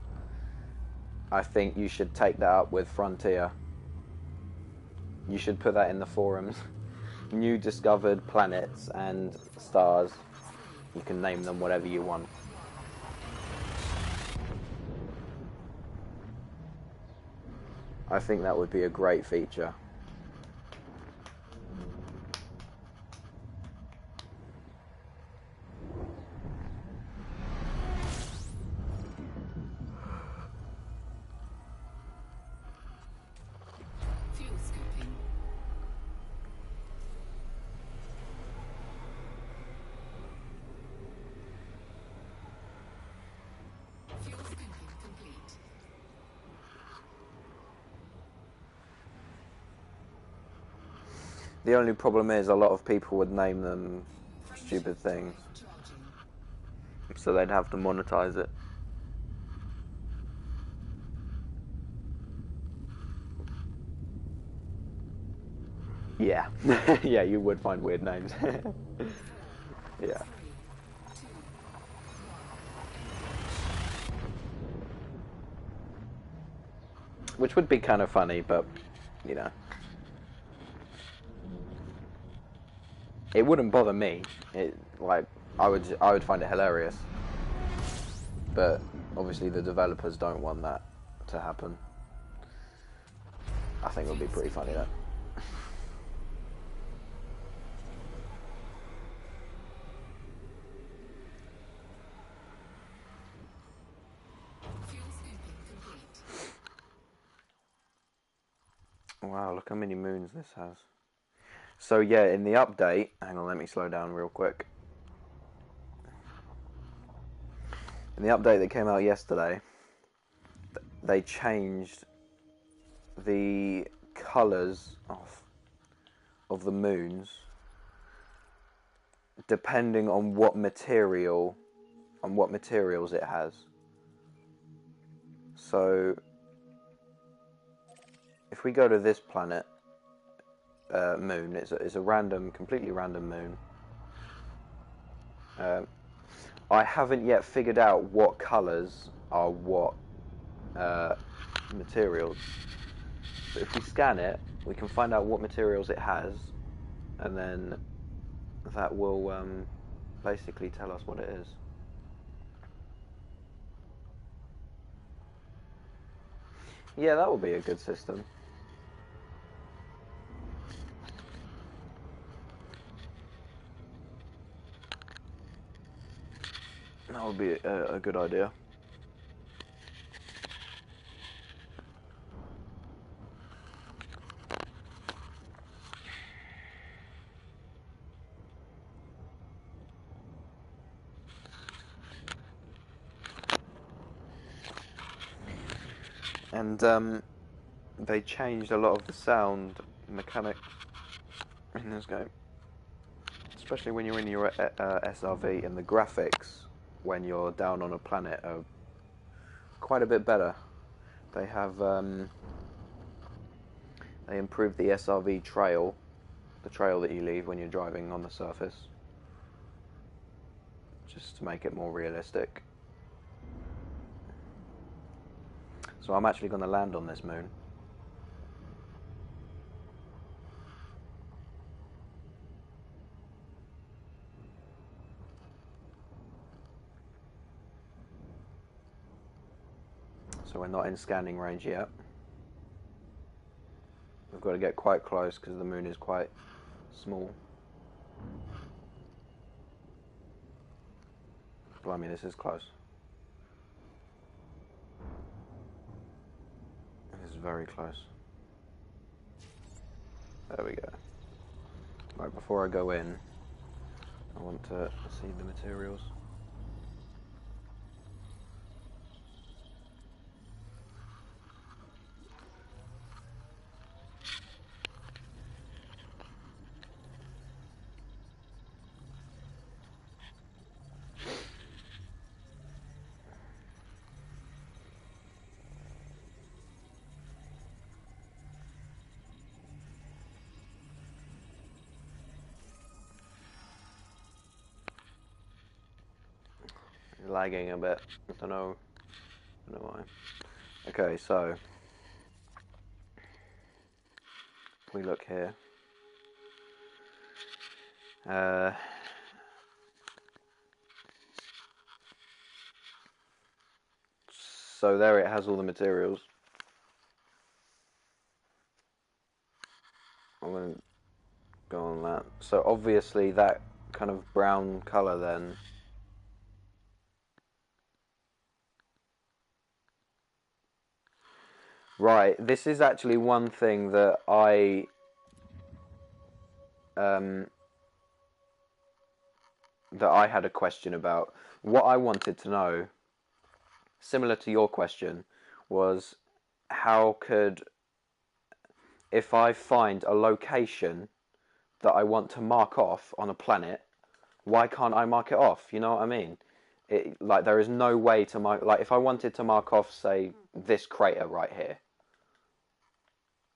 I think you should take that up with Frontier. You should put that in the forums. New discovered planets and stars. You can name them whatever you want. I think that would be a great feature. Fuel scooping. Fuel scooping complete. The only problem is a lot of people would name them stupid things, so they'd have to monetize it. Yeah, yeah, you would find weird names. Yeah. Which would be kind of funny, but, you know. It wouldn't bother me. I would find it hilarious. But obviously the developers don't want that to happen. I think it would be pretty funny though. Wow, look how many moons this has. So yeah, in the update, hang on, let me slow down real quick. In the update that came out yesterday, they changed the colours of the moons depending on what materials it has. So if we go to this planet, moon, it's a random, completely random moon. I haven't yet figured out what colours are what materials. But if we scan it, we can find out what materials it has, and then that will basically tell us what it is. Yeah, that would be a good system. That would be a good idea. And they changed a lot of the sound mechanics in this game, especially when you're in your SRV, and the graphics when you're down on a planet are quite a bit better. They have they improved the SRV trail, the trail that you leave when you're driving on the surface, just to make it more realistic. So I'm actually going to land on this moon. So we're not in scanning range yet. We've got to get quite close because the moon is quite small. Blimey, this is close. This is very close. There we go. Right, before I go in, I want to see the materials. lagging a bit. I don't know why. Okay, so if we look here. So there it has all the materials. I'm going to go on that. So obviously that kind of brown colour then right, this is actually one thing that I had a question about. What I wanted to know, similar to your question, was how could, if I find a location that I want to mark off on a planet, why can't I mark it off? You know what I mean? Like, there is no way to mark, like, if I wanted to mark off, say, this crater right here,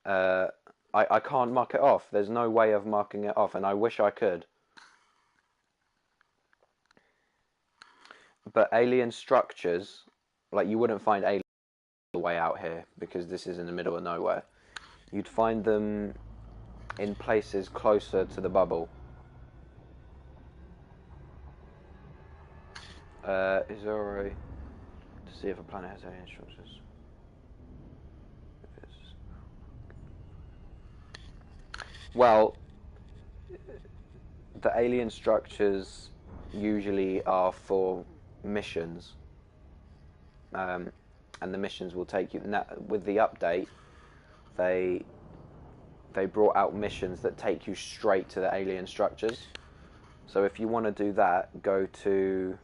I can't mark it off. There's no way of marking it off, and I wish I could. But alien structures, like, you wouldn't find aliens all the way out here, because this is in the middle of nowhere. You'd find them in places closer to the bubble. Is there a way to see if a planet has alien structures? Well, the alien structures usually are for missions, and the missions will take you. Now, with the update, they brought out missions that take you straight to the alien structures. So if you want to do that, go to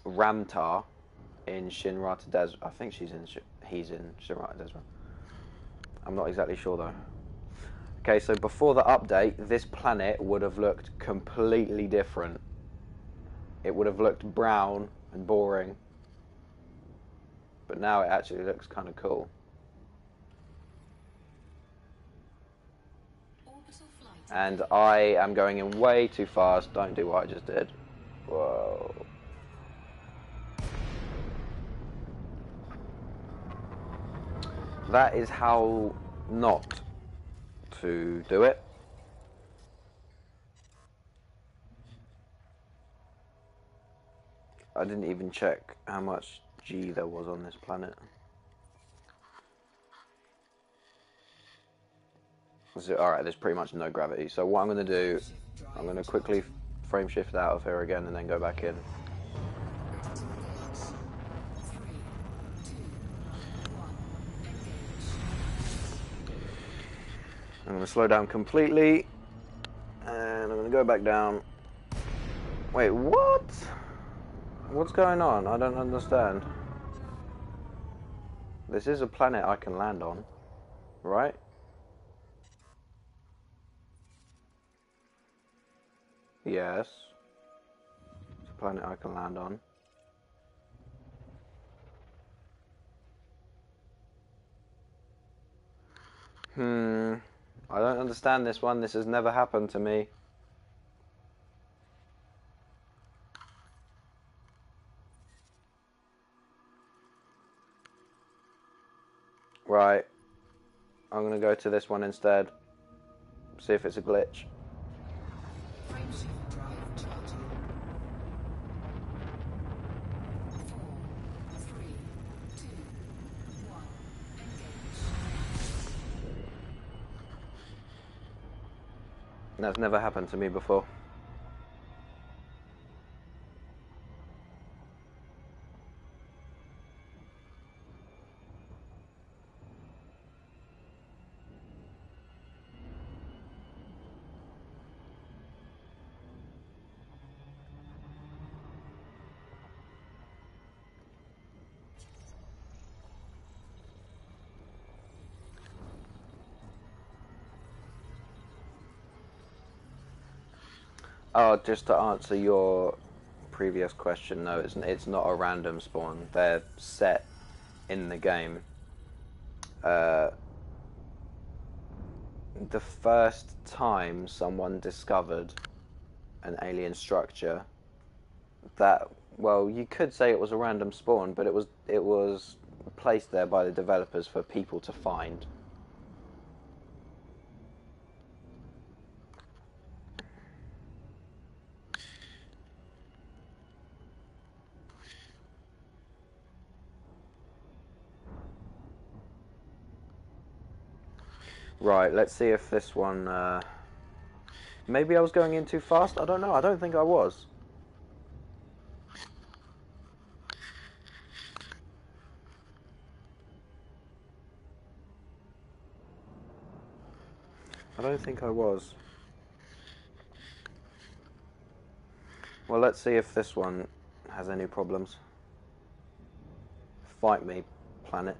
Ramtar in Shinrata Desert. I think he's in Shinrata Desert. I'm not exactly sure though. Okay, so before the update, this planet would have looked completely different. It would have looked brown and boring. But now it actually looks kind of cool. And I am going in way too fast. Don't do what I just did. Whoa. That is how not to do it. I didn't even check how much G there was on this planet. Alright, there's pretty much no gravity. So what I'm going to do, I'm going to quickly frame shift out of here again and then go back in. I'm going to slow down completely, and I'm going to go back down. Wait, what? What's going on? I don't understand. This is a planet I can land on, right? Yes. It's a planet I can land on. I don't understand this one. This has never happened to me. Right. I'm going to go to this one instead. See if it's a glitch. That's never happened to me before. Oh, just to answer your previous question, no, it's not a random spawn. They're set in the game. The first time someone discovered an alien structure, that Well, you could say it was a random spawn, but it was placed there by the developers for people to find. Right, let's see if this one... maybe I was going in too fast? I don't know. I don't think I was. I don't think I was. Well, let's see if this one has any problems. Fight me, planet.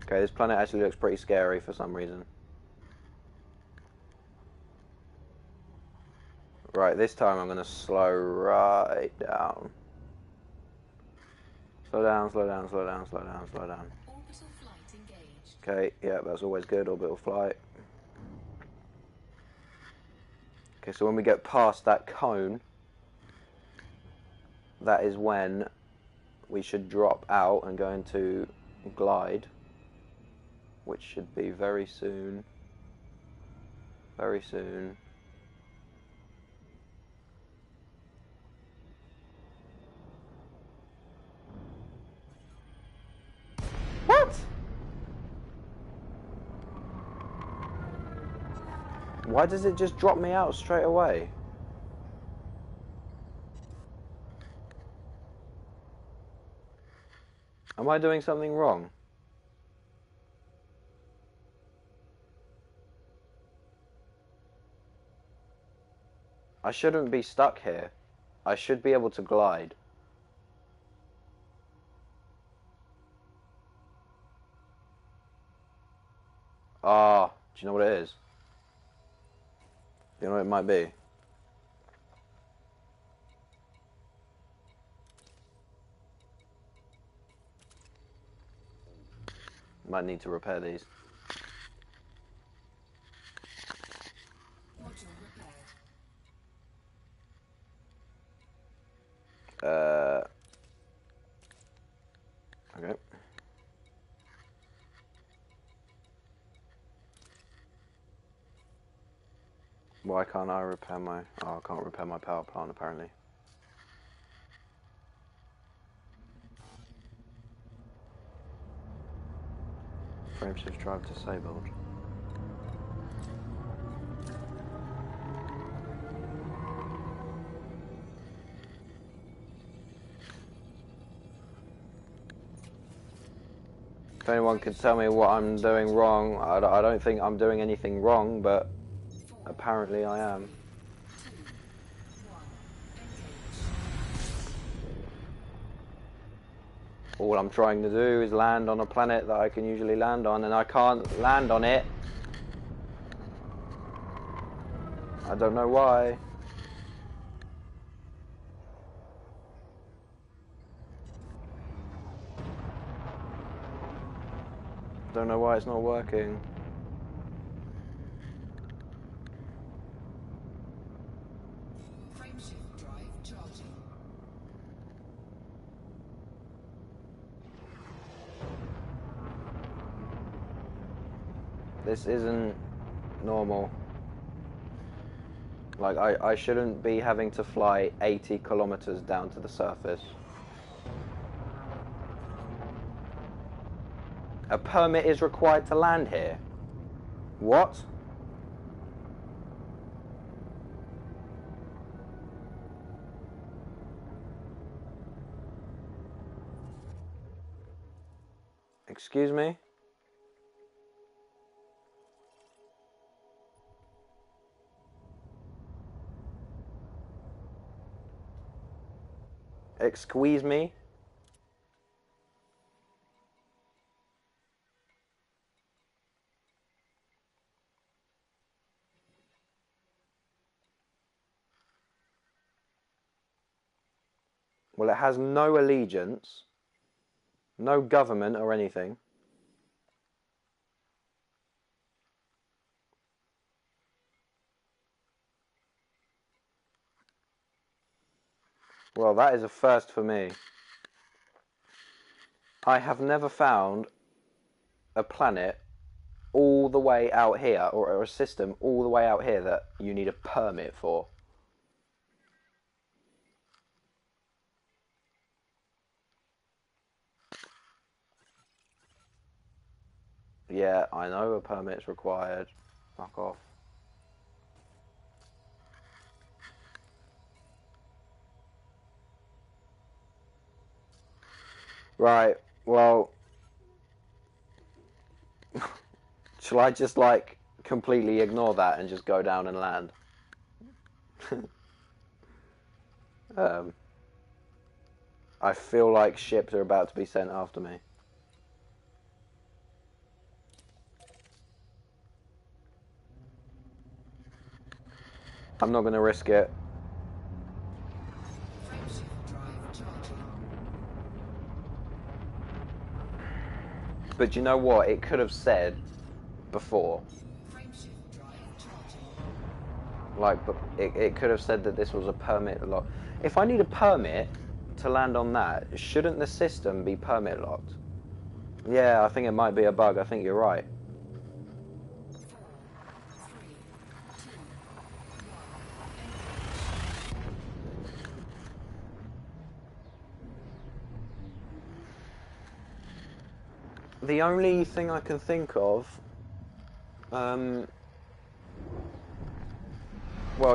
Okay, this planet actually looks pretty scary for some reason. Right, this time I'm going to slow right down. Slow down, slow down, slow down, slow down, slow down. Orbital flight engaged. Okay, yeah, that's always good, orbital flight. Okay, so when we get past that cone, that is when we should drop out and go into glide, which should be very soon. Very soon. What? Why does it just drop me out straight away? Am I doing something wrong? I shouldn't be stuck here. I should be able to glide. Ah, do you know what it is? Do you know what it might be? Might need to repair these. Module repaired. Okay. Why can't I repair my... Oh, I can't repair my power plant, apparently. Frameshift drive disabled. If anyone could tell me what I'm doing wrong, I don't think I'm doing anything wrong, but apparently I am. 2, 1, engage. All I'm trying to do is land on a planet that I can usually land on, and I can't land on it. I don't know why. Don't know why it's not working. Frameshift drive charging. This isn't normal. Like, I shouldn't be having to fly 80 kilometers down to the surface. A permit is required to land here. What? Excuse me? Excuse me? Well, it has no allegiance, no government or anything. Well, that is a first for me. I have never found a planet all the way out here, or a system all the way out here that you need a permit for. Yeah, I know a permit's required. Fuck off. Right, well, shall I just, like, completely ignore that and just go down and land? um, I feel like ships are about to be sent after me. I'm not going to risk it. Frameshift drive charging. But you know what? It could have said before. Frameshift drive charging. Like, but it could have said that this was a permit lock. If I need a permit to land on that, shouldn't the system be permit locked? Yeah, I think it might be a bug. I think you're right. 4, 3, 2, 1. The only thing I can think of, well,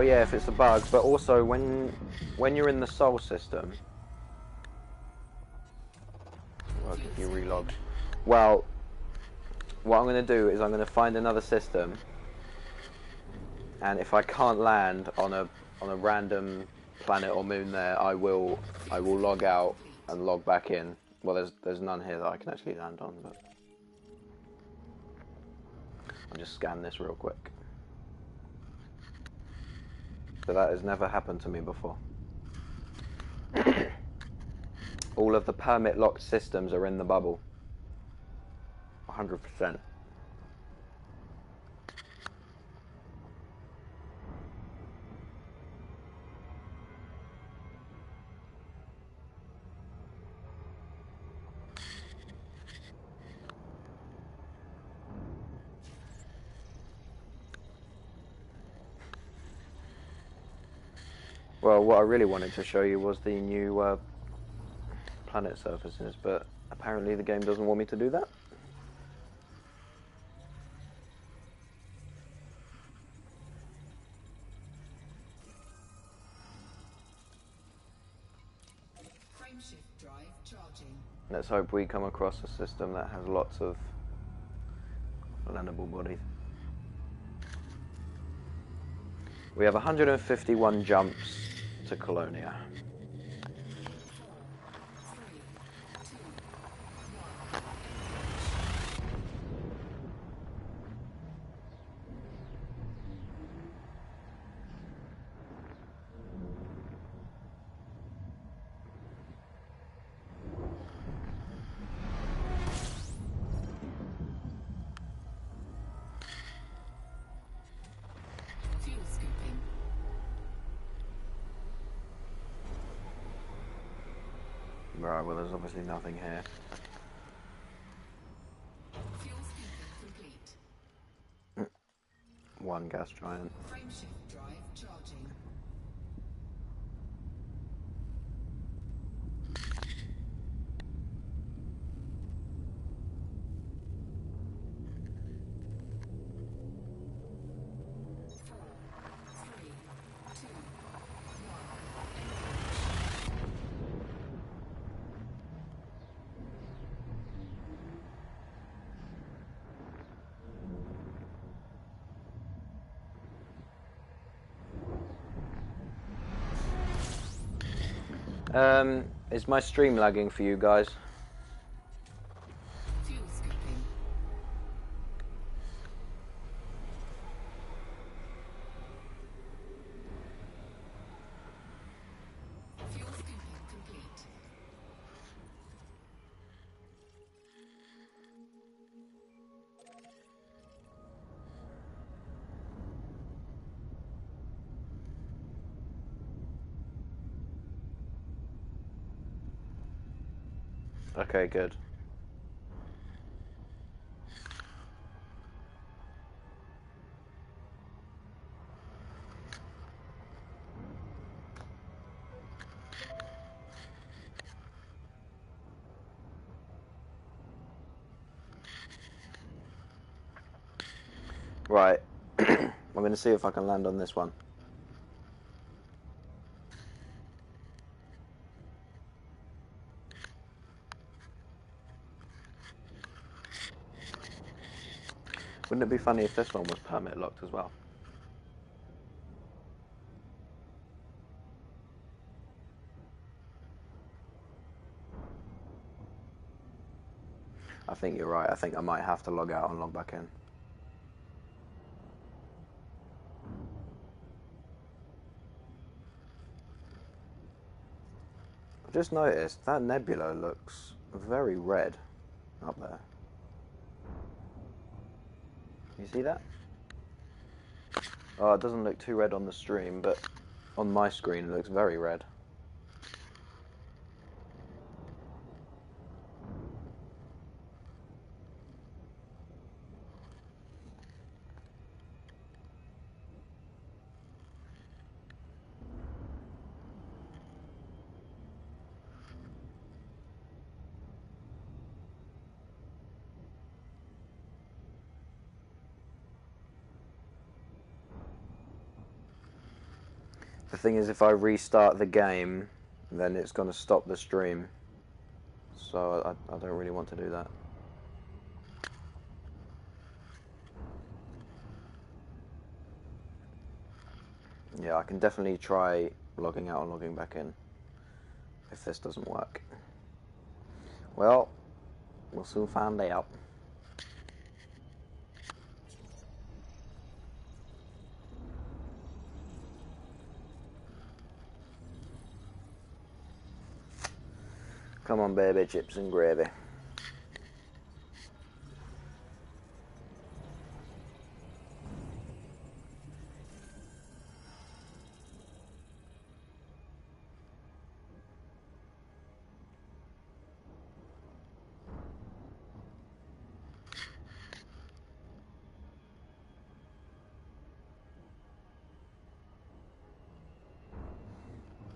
yeah, if it's a bug, but also when you're in the Sol system, well, if you relog, well, what I'm going to do is I'm going to find another system, and if I can't land on a random planet or moon there, I will log out and log back in. Well, there's none here that I can actually land on, but I'll just scan this real quick. So that has never happened to me before. All of the permit locked systems are in the bubble. 100%. Well, what I really wanted to show you was the new planet surfaces, but apparently the game doesn't want me to do that. Frameshift drive charging. Let's hope we come across a system that has lots of landable bodies. We have 151 jumps to Colonia. 4, 3, 2, 1. Fuel scooping. Right, well, there's obviously nothing here. Fuel scooping complete. One gas giant. Frameshift drive charging. Is my stream lagging for you guys? Fuel scooping. Fuel scooping complete. Okay, good. Right. I'm going to see if I can land on this one. Wouldn't it be funny if this one was permit locked as well? I think you're right. I think I might have to log out and log back in. I just noticed that nebula looks very red up there. You see that? Oh, it doesn't look too red on the stream, but on my screen it looks very red. The thing is, if I restart the game, then it's going to stop the stream. So I don't really want to do that. Yeah, I can definitely try logging out and logging back in if this doesn't work. Well, we'll soon find out. Come on, baby, chips and gravy.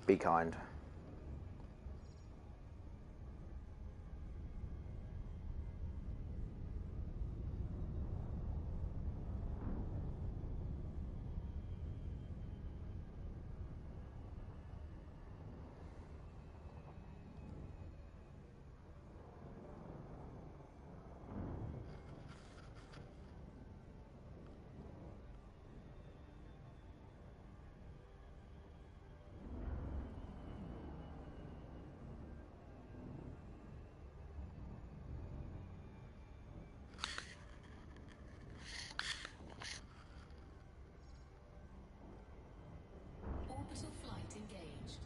Be kind. Orbital flight engaged.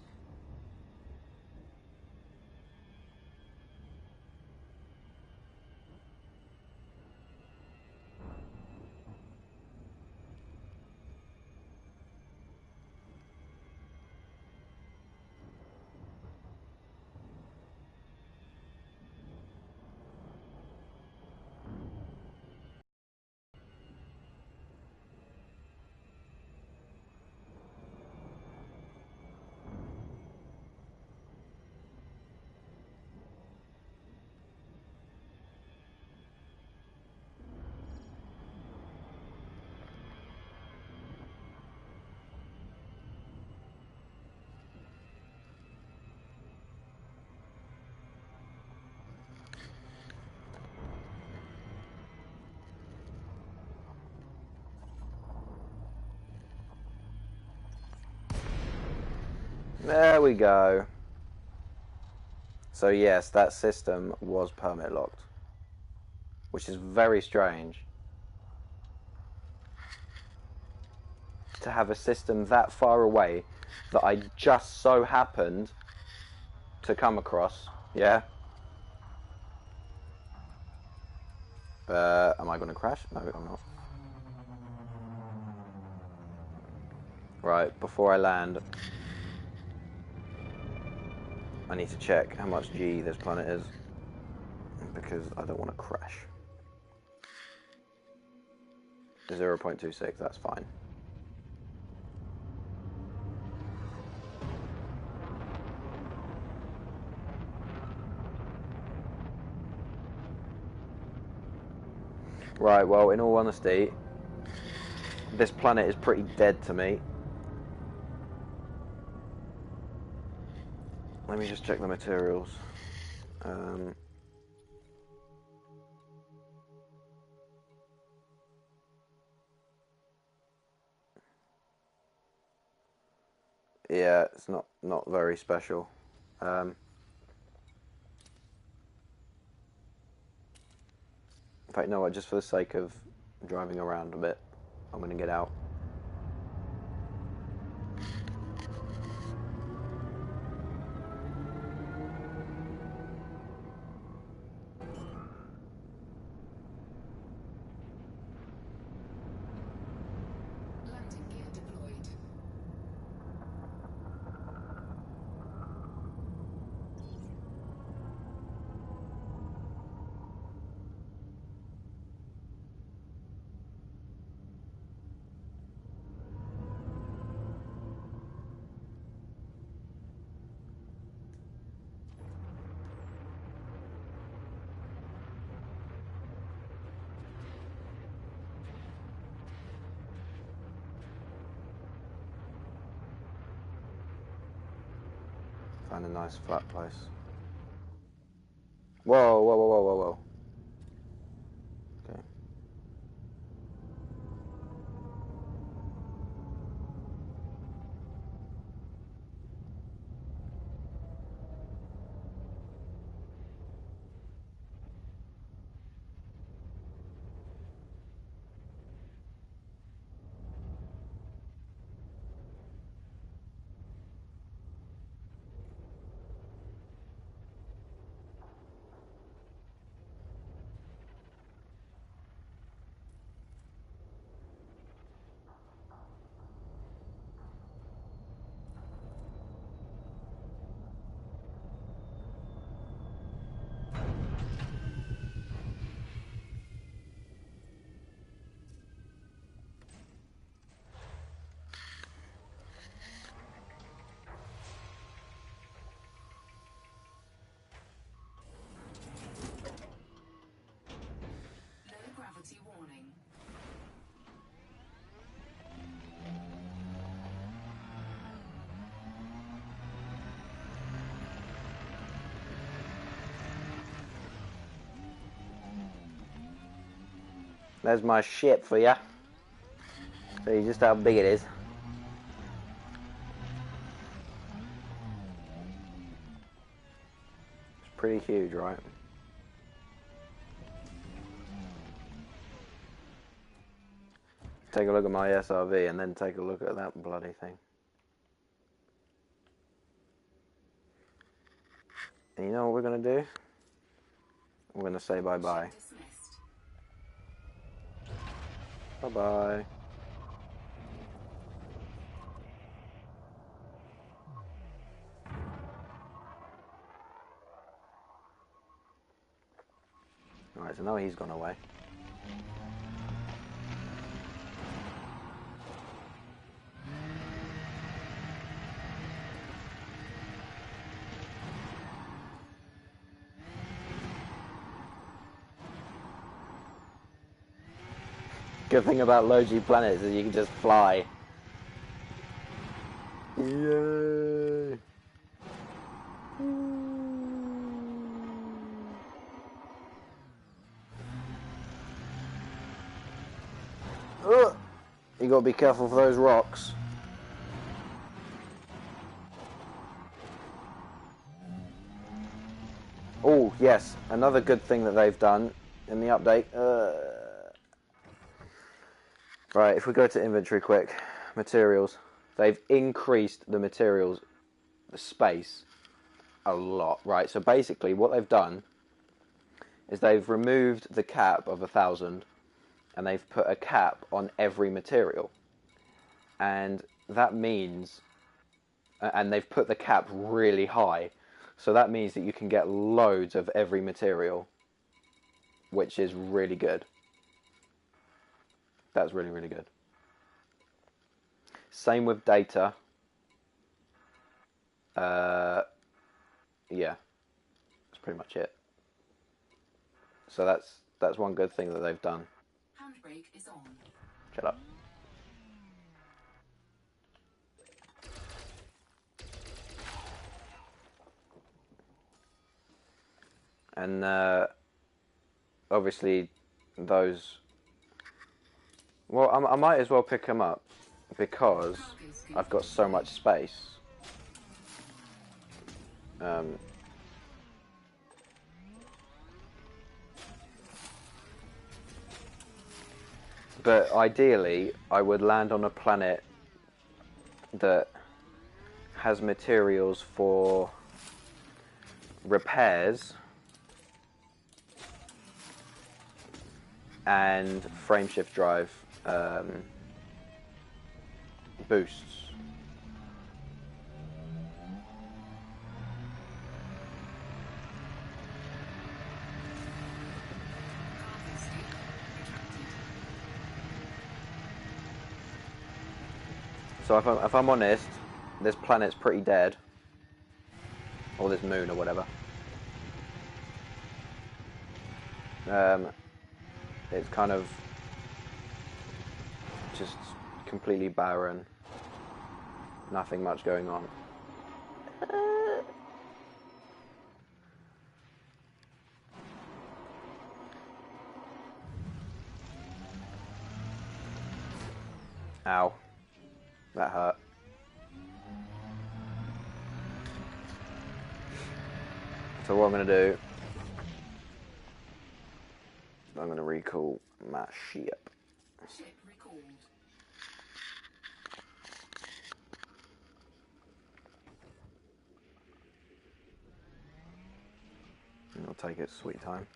There we go. So yes, that system was permit locked, which is very strange. To have a system that far away that I just so happened to come across, yeah. Am I going to crash? No, I'm not. Right, before I land, I need to check how much G this planet is. because I don't want to crash. 0.26, that's fine. Right, well, in all honesty, this planet is pretty dead to me. Let me just check the materials. Yeah, it's not very special. In fact, you know what? Just for the sake of driving around a bit, I'm going to get out. Landing gear deployed. Find a nice flat place. Whoa, whoa, whoa, whoa, whoa, whoa. Okay. Low gravity warning. There's my ship for ya. See just how big it is. It's pretty huge, right? Take a look at my SRV and then take a look at that bloody thing. And you know what we're going to do? We're going to say bye-bye. Dismissed. Bye-bye. Alright, so now he's gone away. Good thing about low-G planets is you can just fly. Yay! Ugh. You gotta be careful for those rocks. Oh, yes, another good thing that they've done in the update. Right, if we go to inventory quick, materials. They've increased the materials, the space, a lot. Right, so basically what they've done is they've removed the cap of 1,000 and they've put a cap on every material. And that means, and they've put the cap really high. So that means that you can get loads of every material which is really good. That's really, really good. Same with data. Yeah, that's pretty much it. So that's one good thing that they've done. Handbrake is on. Shut up. And obviously those... Well, I might as well pick them up because I've got so much space. But ideally, I would land on a planet that has materials for repairs and frameshift drive boosts. So if I'm honest, this planet's pretty dead, or this moon or whatever. It's kind of just completely barren. Nothing much going on. Ow. That hurt. So what I'm going to do, I'm going to recall my ship. Ship recalled. And I'll take its sweet time.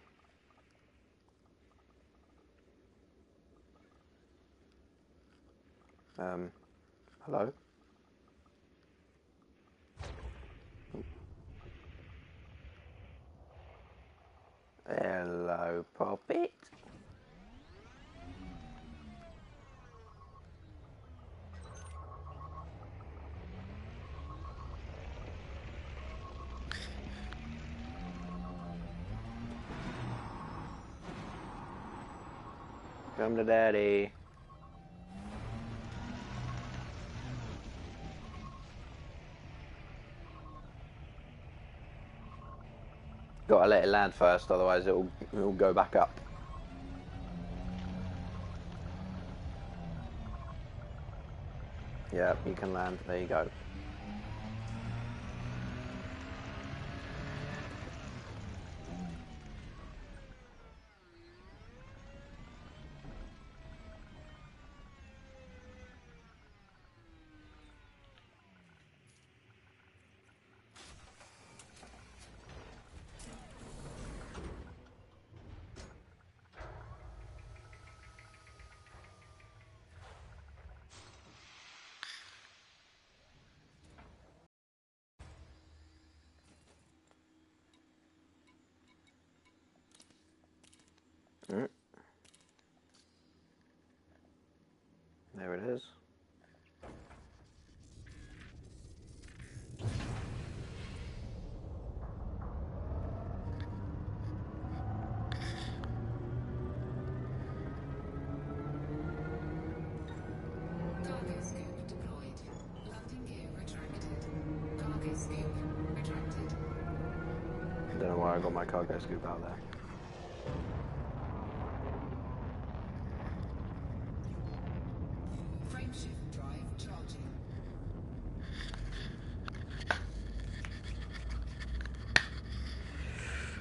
Hello? Hello, Poppet. Come to daddy. Gotta let it land first, otherwise it'll go back up. Yeah, you can land. There you go. There it is. Cargo scoop deployed. Landing gear retracted. Cargo scoop retracted. I don't know why I got my cargo scoop out there. Frameshift drive charging.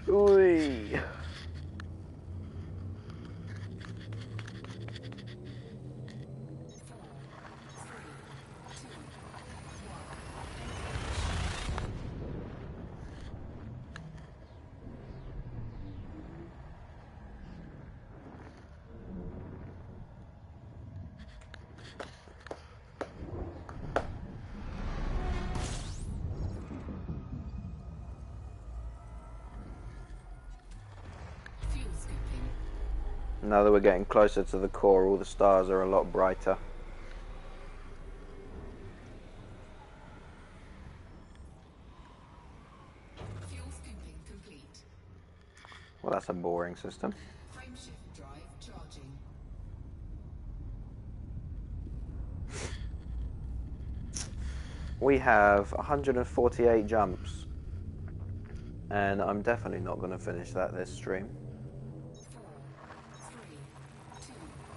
Oi! Now that we're getting closer to the core, all the stars are a lot brighter. Fuel scooping complete. Well, that's a boring system. Frameshift drive charging. We have 148 jumps, and I'm definitely not going to finish that this stream. 4, 3, 2, 1.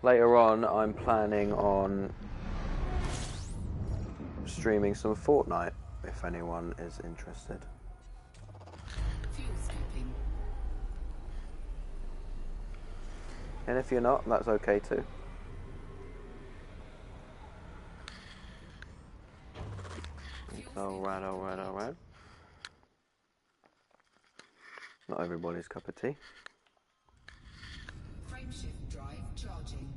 Later on, I'm planning on streaming some Fortnite, if anyone is interested. Fuel scooping. And if you're not, that's okay too. Alright, alright, alright. Not everybody's cup of tea. Frameshift drive charging.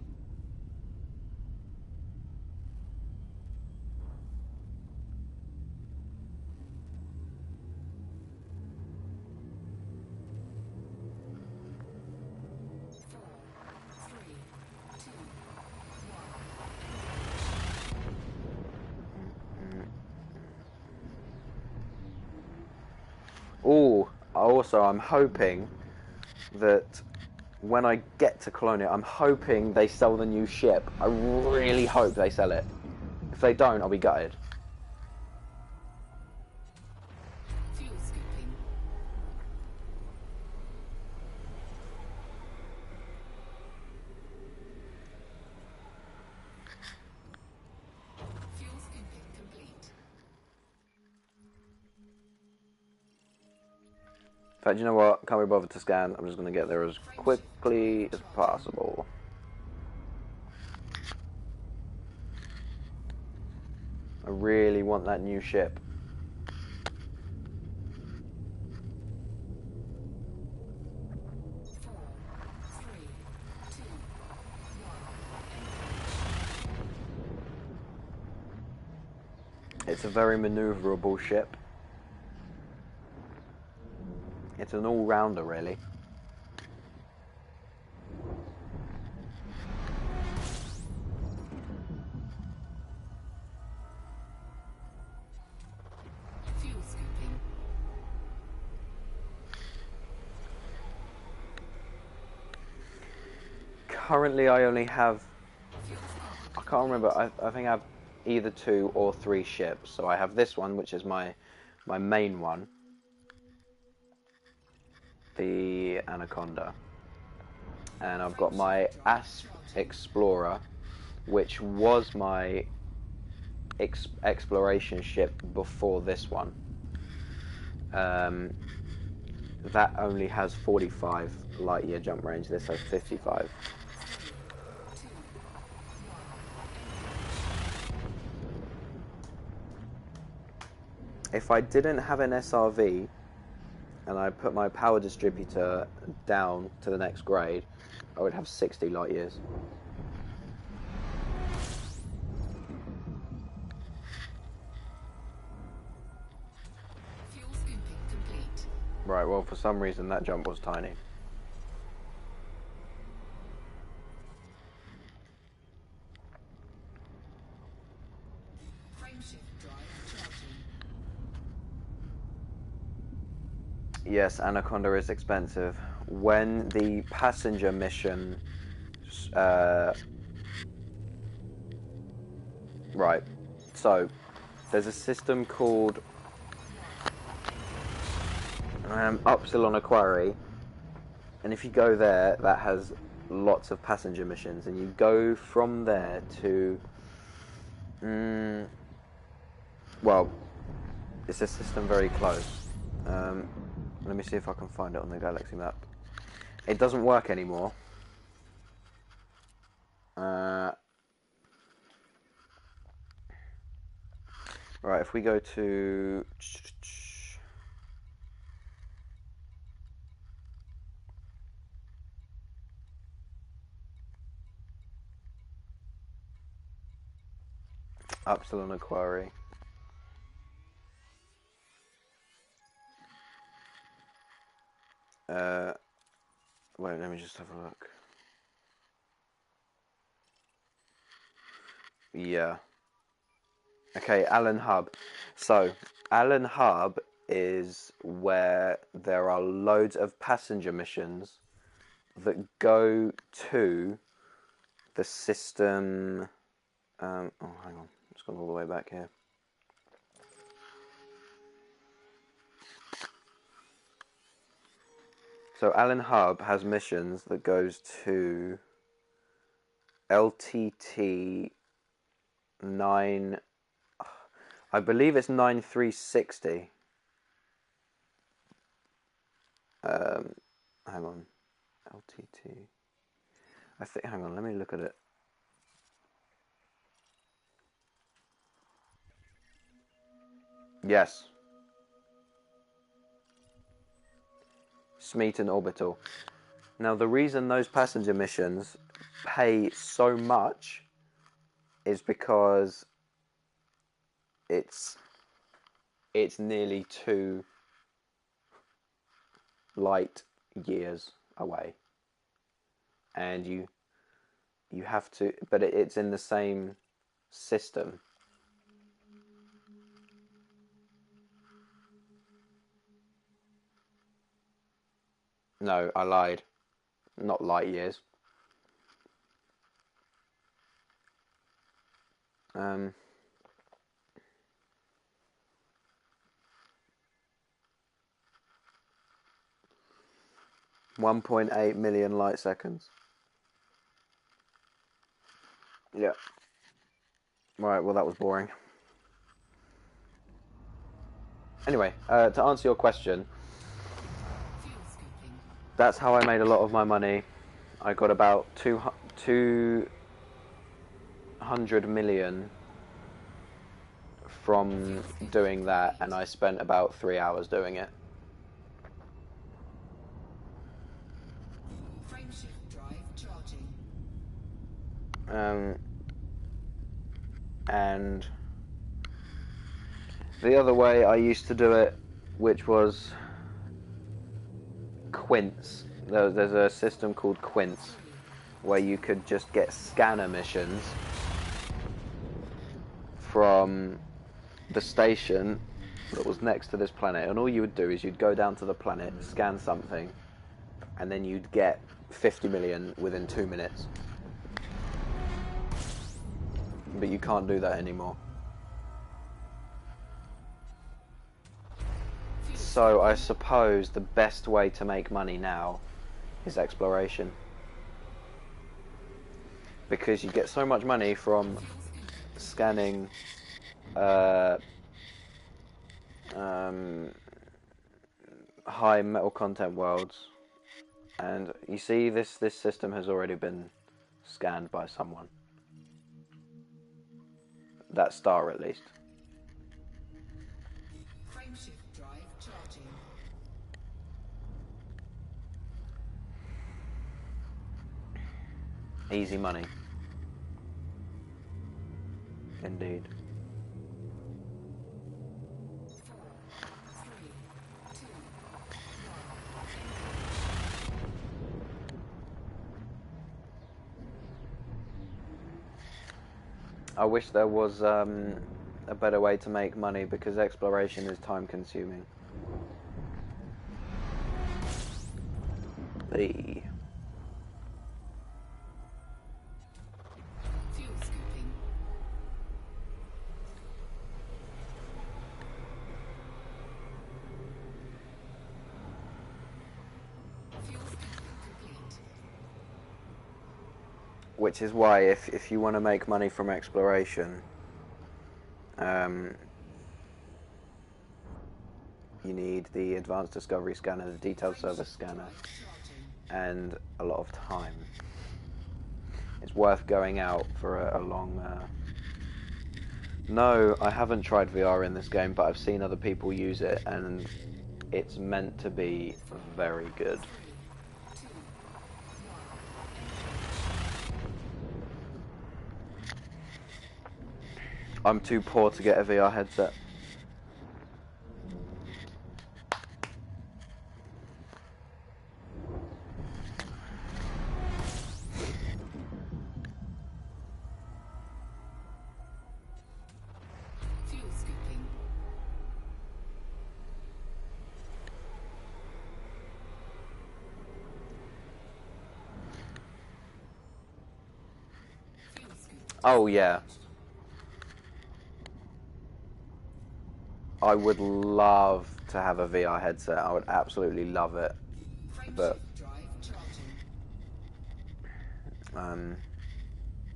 Oh, also I'm hoping that when I get to Colonia, I'm hoping they sell the new ship. I really hope they sell it. If they don't, I'll be gutted. Fuel scooping. Fuel scooping complete. In fact, you know what? Can't be bothered to scan. I'm just going to get there as quickly as possible. I really want that new ship. It's a very maneuverable ship. It's an all-rounder, really. Fuel scooping. Currently, I only have... I can't remember. I think I have either 2 or 3 ships. So I have this one, which is my main one. The Anaconda. And I've got my Asp Explorer, which was my exploration ship before this one. That only has 45 light year jump range. This has 55. If I didn't have an SRV and I put my power distributor down to the next grade, I would have 60 light years. Fuel scooping complete. Right, well, for some reason that jump was tiny. Frameshift drive charging. Yes, Anaconda is expensive. When the passenger mission... right, so there's a system called Upsilon Quarry, and if you go there, that has lots of passenger missions, and you go from there to... well, it's a system very close. Let me see if I can find it on the galaxy map. It doesn't work anymore. Right, if we go to... Upsilon Aquari. Wait, let me just have a look. Yeah. Okay, Allen Hub. So, Allen Hub is where there are loads of passenger missions that go to the system. Oh, hang on. It's gone all the way back here. So, Allen Hub has missions that goes to LTT 9. I believe it's 9360. Hang on. LTT. I think, hang on, let me look at it. Yes. Smeaton Orbital. Now, the reason those passenger missions pay so much is because it's nearly 2 light years away, and you have to, but it's in the same system. No, I lied. Not light years. 1.8 million light seconds. Yeah. Right, well, that was boring. Anyway, to answer your question, that's how I made a lot of my money. I got about 200 million from doing that, and I spent about 3 hours doing it. Frameshift drive charging. And the other way I used to do it, which was Quints. There's a system called Quints where you could just get scanner missions from the station that was next to this planet, and all you would do is you'd go down to the planet, scan something, and then you'd get 50 million within 2 minutes. But you can't do that anymore. So I suppose the best way to make money now is exploration, because you get so much money from scanning high metal content worlds. And you see, this system has already been scanned by someone. That star, at least. Frameshift drive charging. Easy money. Indeed. 4, 3, 2, 1. I wish there was a better way to make money, because exploration is time consuming. The Fuel scooping. Fuel scooping complete. which is why if you want to make money from exploration, you need the advanced discovery scanner, the detailed service scanner, and a lot of time. It's worth going out for a long... No, I haven't tried VR in this game, but I've seen other people use it, and it's meant to be very good. I'm too poor to get a VR headset. Fuel scooping. Fuel scoop. Oh yeah, I would love to have a VR headset. I would absolutely love it. But Frameshift drive charging.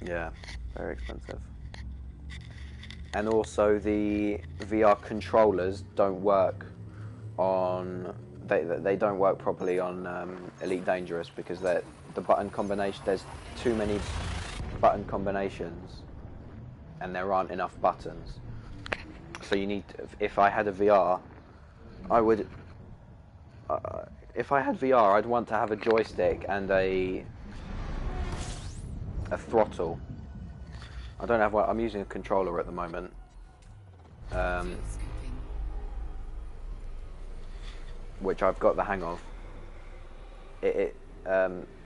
yeah, very expensive. And also the VR controllers don't work on they don't work properly on Elite Dangerous because the button combination, there's too many button combinations and there aren't enough buttons. So you need, if I had a VR, I would if I had VR, I'd want to have a joystick and a throttle. I don't have one. I'm using a controller at the moment. Fuel scooping. Which I've got the hang of.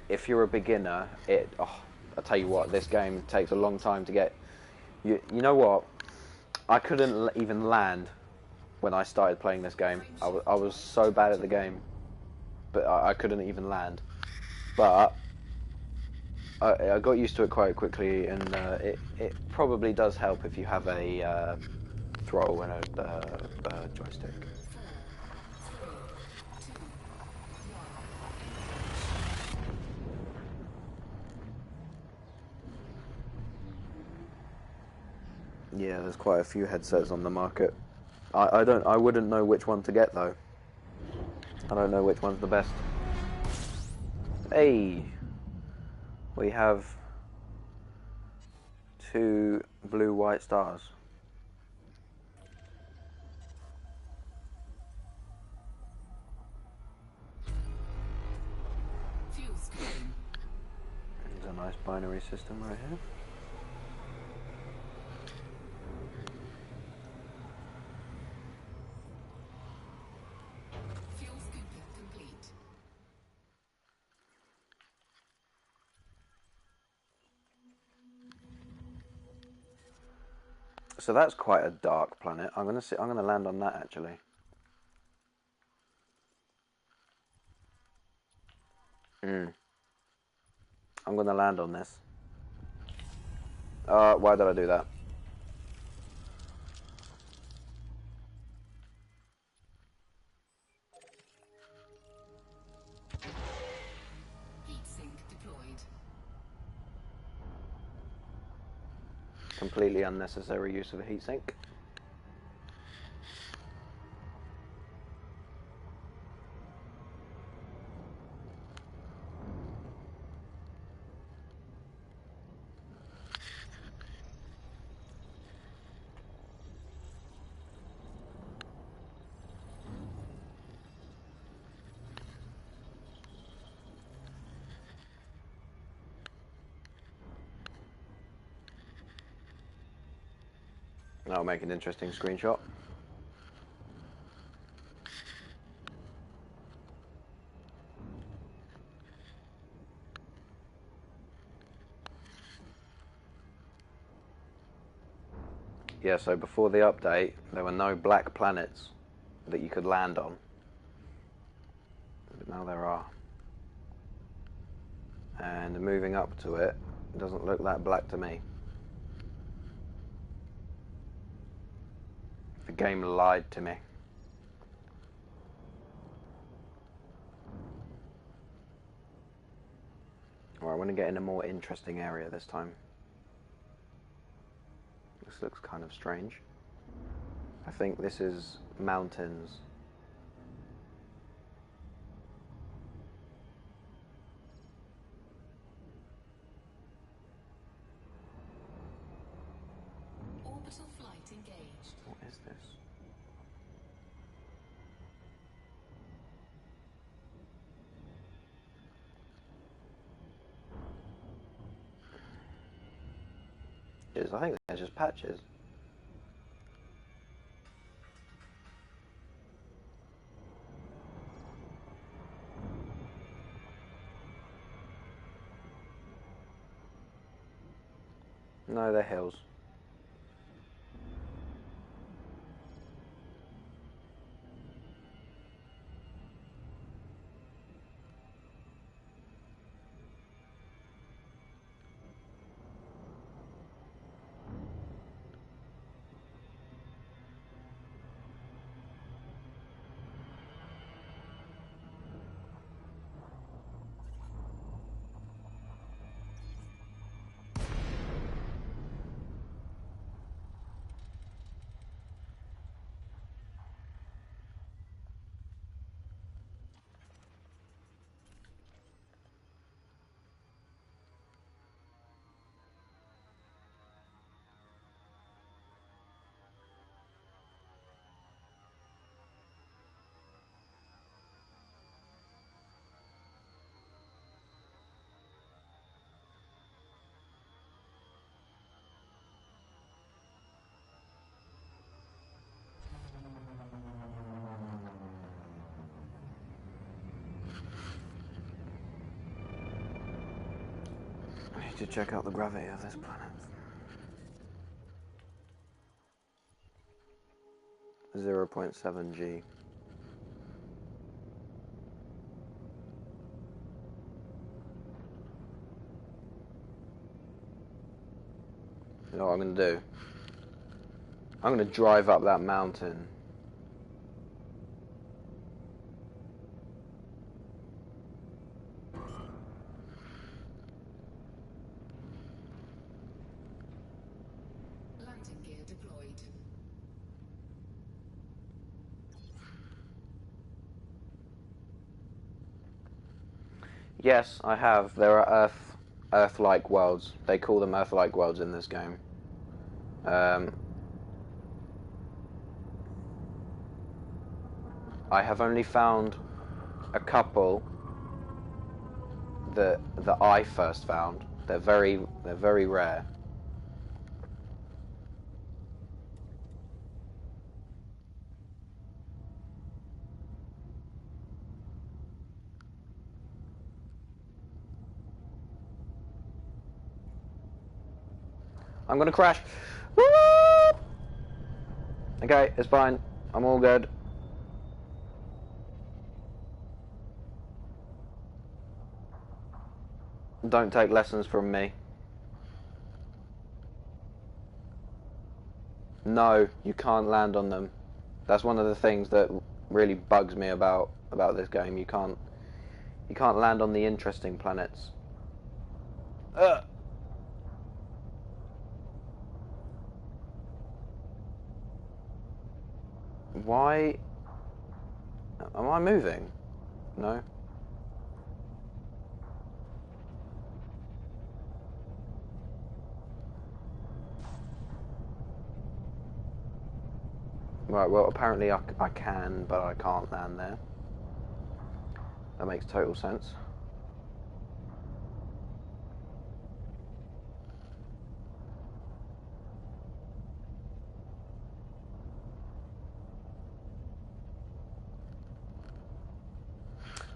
If you're a beginner, I tell you what, this game takes a long time to get. You know what? I couldn't even land when I started playing this game. I was so bad at the game, but I couldn't even land. But I got used to it quite quickly, and it probably does help if you have a throttle and a joystick. 4, 3, 2, 1. Yeah, there's quite a few headsets on the market. I wouldn't know which one to get though. I don't know which one's the best. Hey, we have 2 blue-white stars. Fuel scooping. There's a nice binary system right here. Fuel scooping complete. So that's quite a dark planet. I'm gonna land on that actually. I'm gonna land on this. Why did I do that? Heatsink deployed. Completely unnecessary use of a heatsink. That'll make an interesting screenshot. Yeah, so before the update, there were no black planets that you could land on. But now there are. And moving up to it, it doesn't look that black to me. The game lied to me. Alright, I want to get in a more interesting area this time. This looks kind of strange. I think this is mountains. Orbital flight engaged. What is this? I think they're just patches. No, they're hills. I need to check out the gravity of this planet. 0.7 G. You know what I'm going to do? I'm going to drive up that mountain. Landing gear deployed. Yes, I have. There are Earth-like worlds. They call them Earth-like worlds in this game. I have only found a couple that I first found. They're very rare. I'm gonna crash. Woo! Okay, it's fine. I'm all good. Don't take lessons from me. No, you can't land on them. That's one of the things that really bugs me about this game. You can't land on the interesting planets. Why am I moving? No. Right, well, apparently I can, but I can't land there. That makes total sense.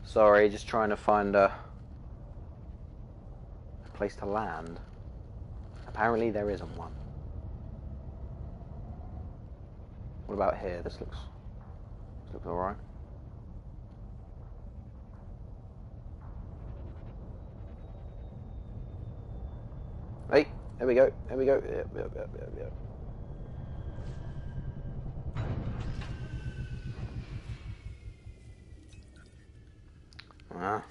Sorry, just trying to find a place to land. Apparently there isn't one. What about here? This looks alright. Hey, there we go. There we go. Yep. Ah.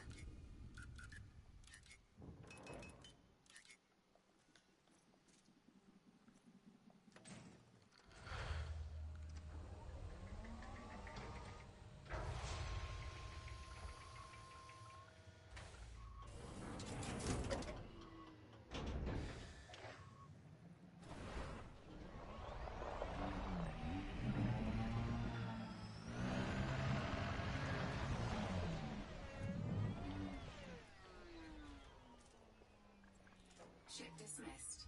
Ship dismissed.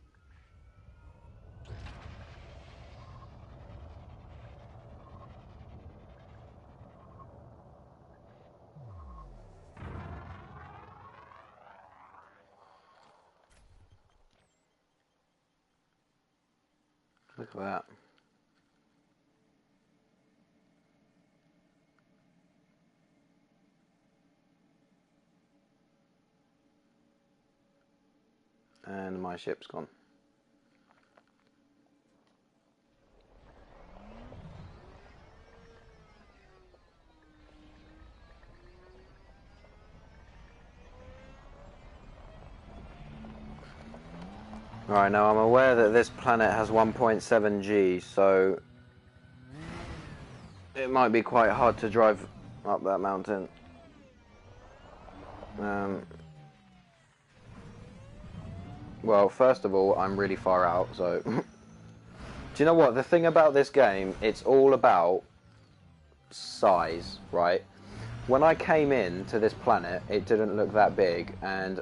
Look at that. And my ship's gone. Right, now I'm aware that this planet has 1.7 G, so it might be quite hard to drive up that mountain. Well, first of all, I'm really far out, so... Do you know what? The thing about this game, it's all about size, right? When I came in to this planet, it didn't look that big, and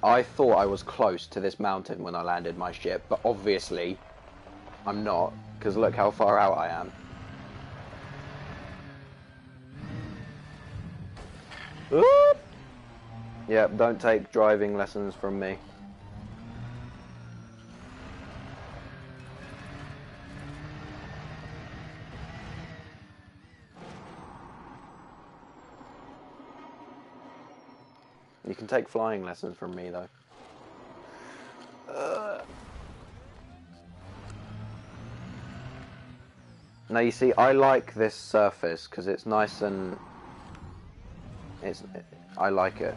I thought I was close to this mountain when I landed my ship, but obviously I'm not, because look how far out I am. Whoop! Yep, don't take driving lessons from me. You can take flying lessons from me, though. Now, you see, I like this surface because it's nice and... I like it.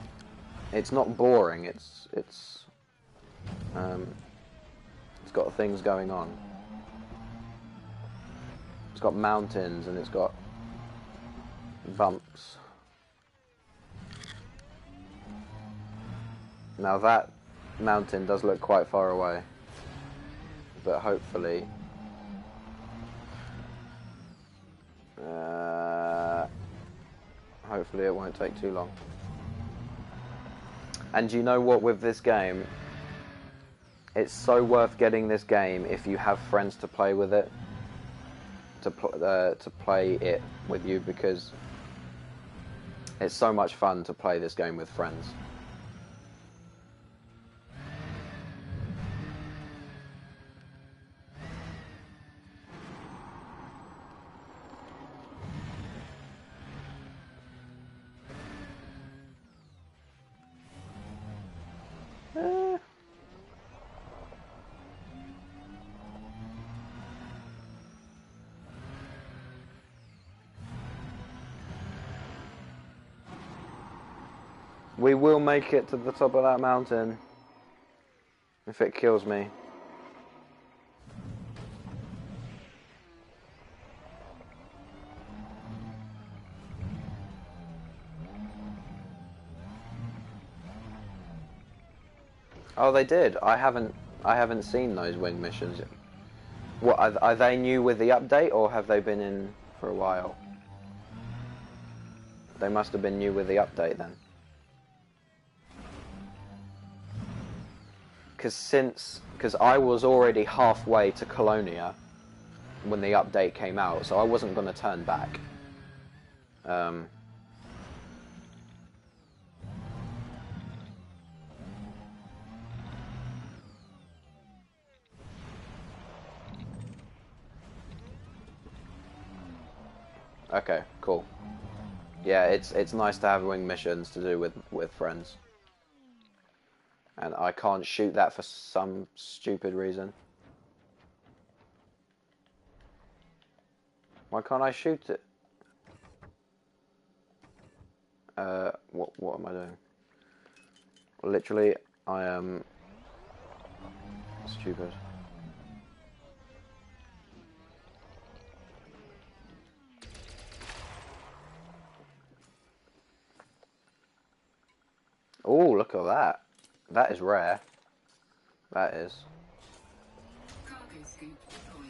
It's not boring. It's got things going on. It's got mountains and it's got bumps. Now that mountain does look quite far away, but hopefully hopefully it won't take too long. And you know what, with this game, it's so worth getting this game if you have friends to play with it, to play it with you, because it's so much fun to play this game with friends. We will make it to the top of that mountain if it kills me. Oh, they did. I haven't seen those wing missions yet. What are they new with the update, or have they been in for a while? They must have been new with the update then. Because I was already halfway to Colonia when the update came out, so I wasn't going to turn back. Okay, cool. Yeah, it's nice to have wing missions to do with friends. And I can't shoot that for some stupid reason. Why can't I shoot it? What am I doing? Literally, I am stupid. Oh, look at that. That is rare. That is. Cargo scoop deployed.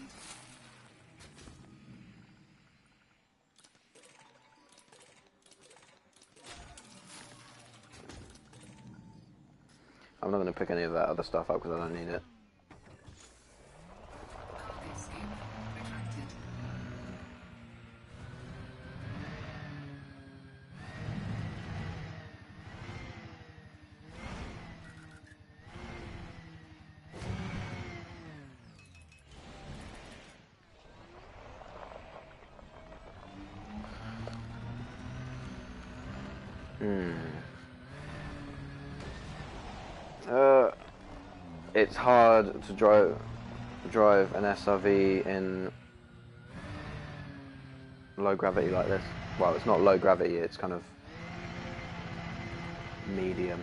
I'm not going to pick any of that other stuff up because I don't need it. Cargo scoop retracted. It's hard to drive an SRV in low gravity like this. Well, it's not low gravity, it's kind of medium.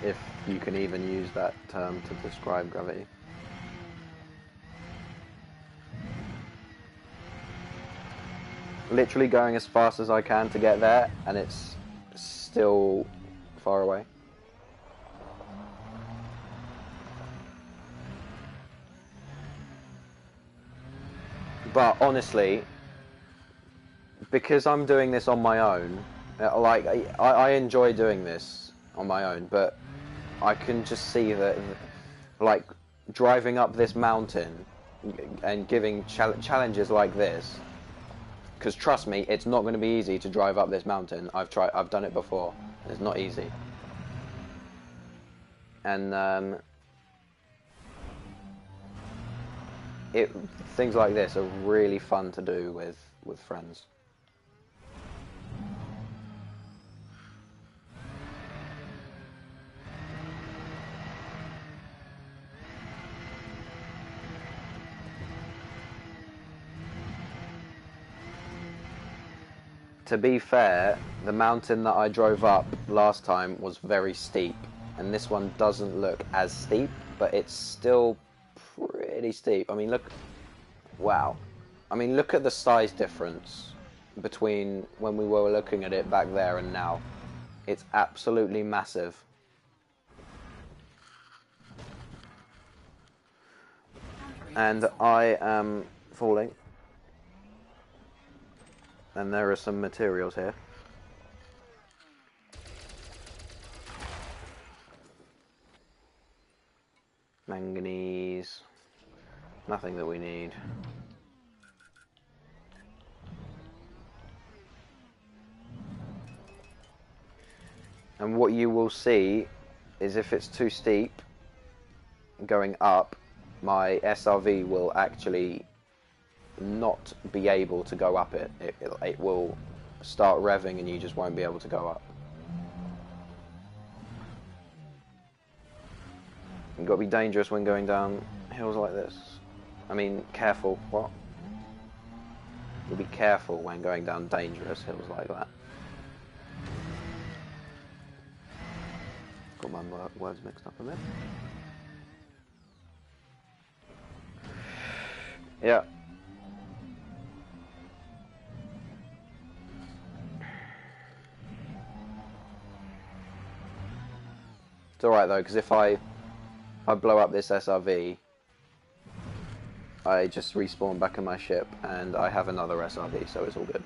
If you can even use that term to describe gravity. Literally going as fast as I can to get there, and it's still far away. But honestly, because I'm doing this on my own, like I enjoy doing this on my own, but I can just see that, like, driving up this mountain and giving challenges like this, because trust me, it's not going to be easy to drive up this mountain. I've done it before. It's not easy. And things like this are really fun to do with friends. To be fair, the mountain that I drove up last time was very steep, and this one doesn't look as steep, but it's still pretty steep. I mean, look, wow. I mean, look at the size difference between when we were looking at it back there and now. It's absolutely massive. And I am falling. And there are some materials here. Manganese. Nothing that we need. And what you will see is if it's too steep going up, my SRV will actually not be able to go up it. It will start revving and you just won't be able to go up. You've got to be dangerous when going down hills like this. I mean, careful. What? You'll be careful when going down dangerous hills like that. Got my words mixed up a bit. Yeah. It's alright though, because if I blow up this SRV, I just respawn back in my ship and I have another SRV, so it's all good.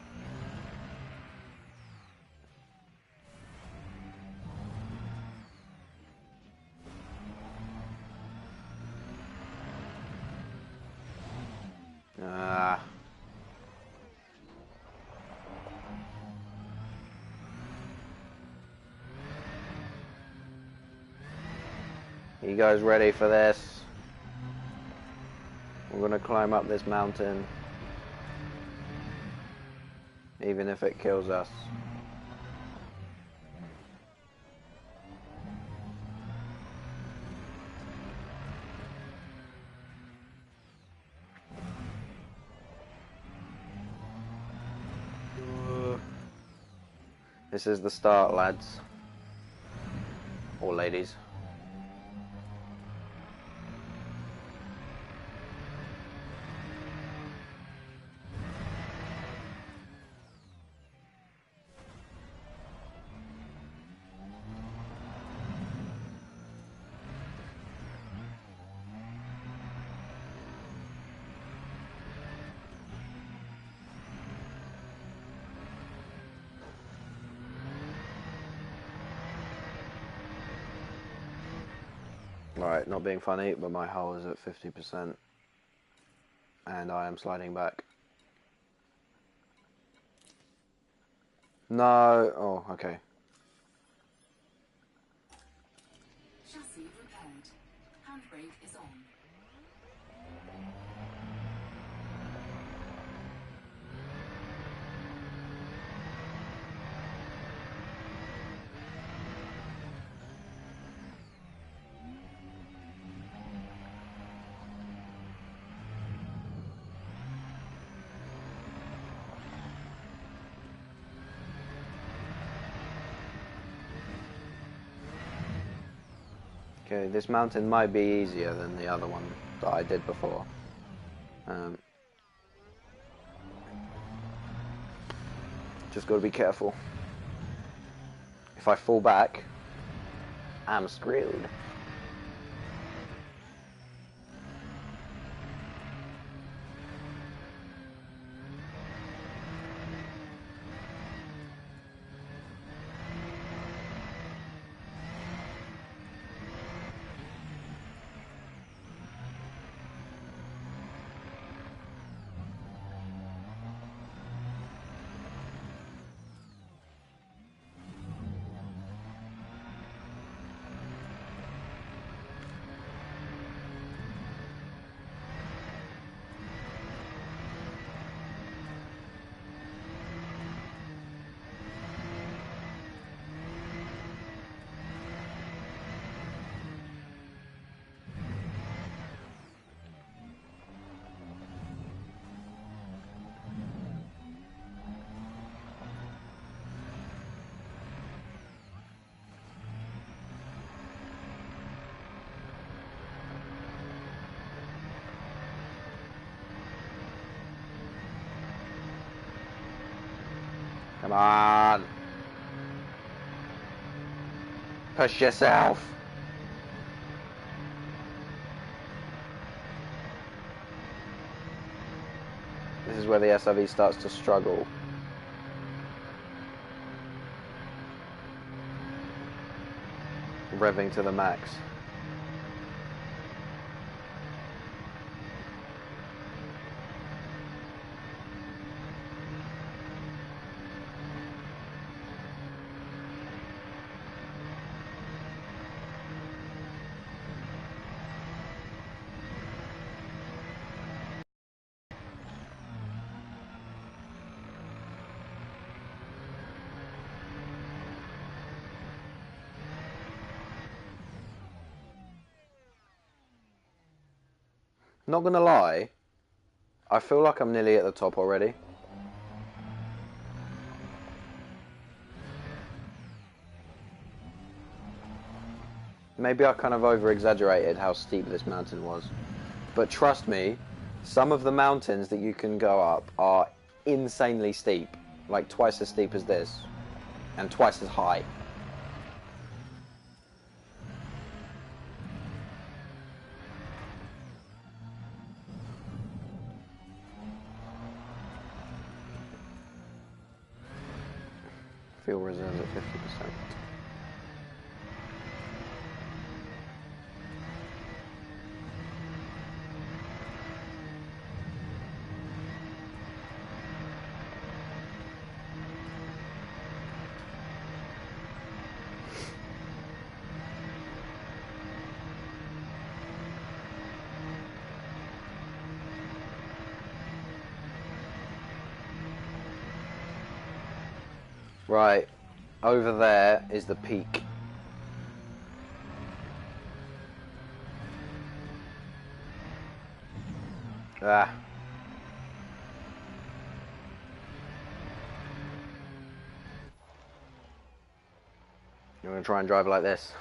You guys ready for this? We're gonna climb up this mountain, even if it kills us. This is the start, lads. Or ladies. Right, not being funny, but my hull is at 50%. And I am sliding back. No, oh, okay. Chassis repaired. Handbrake is on. Okay, this mountain might be easier than the other one that I did before. Just got to be careful. If I fall back, I'm screwed. Come on. Push yourself. This is where the SRV starts to struggle. Revving to the max. Not gonna lie, I feel like I'm nearly at the top already. Maybe I kind of over-exaggerated how steep this mountain was. But trust me, some of the mountains that you can go up are insanely steep. Like twice as steep as this. And twice as high. Fuel reserves at 50%. Right, over there is the peak. Ah. I'm going to try and drive like this.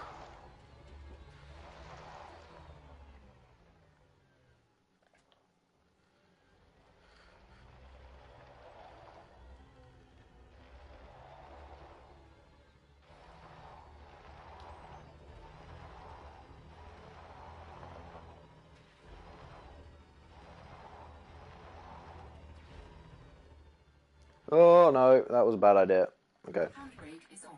Oh no, that was a bad idea. Okay. Handbrake is on.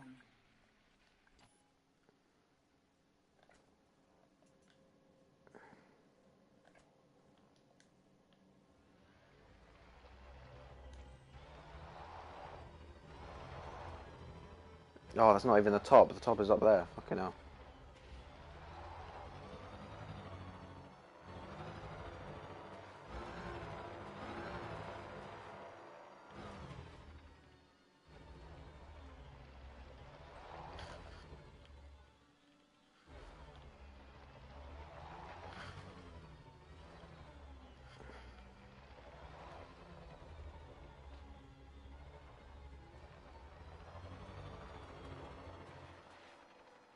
Oh, that's not even the top. The top is up there. Fucking hell.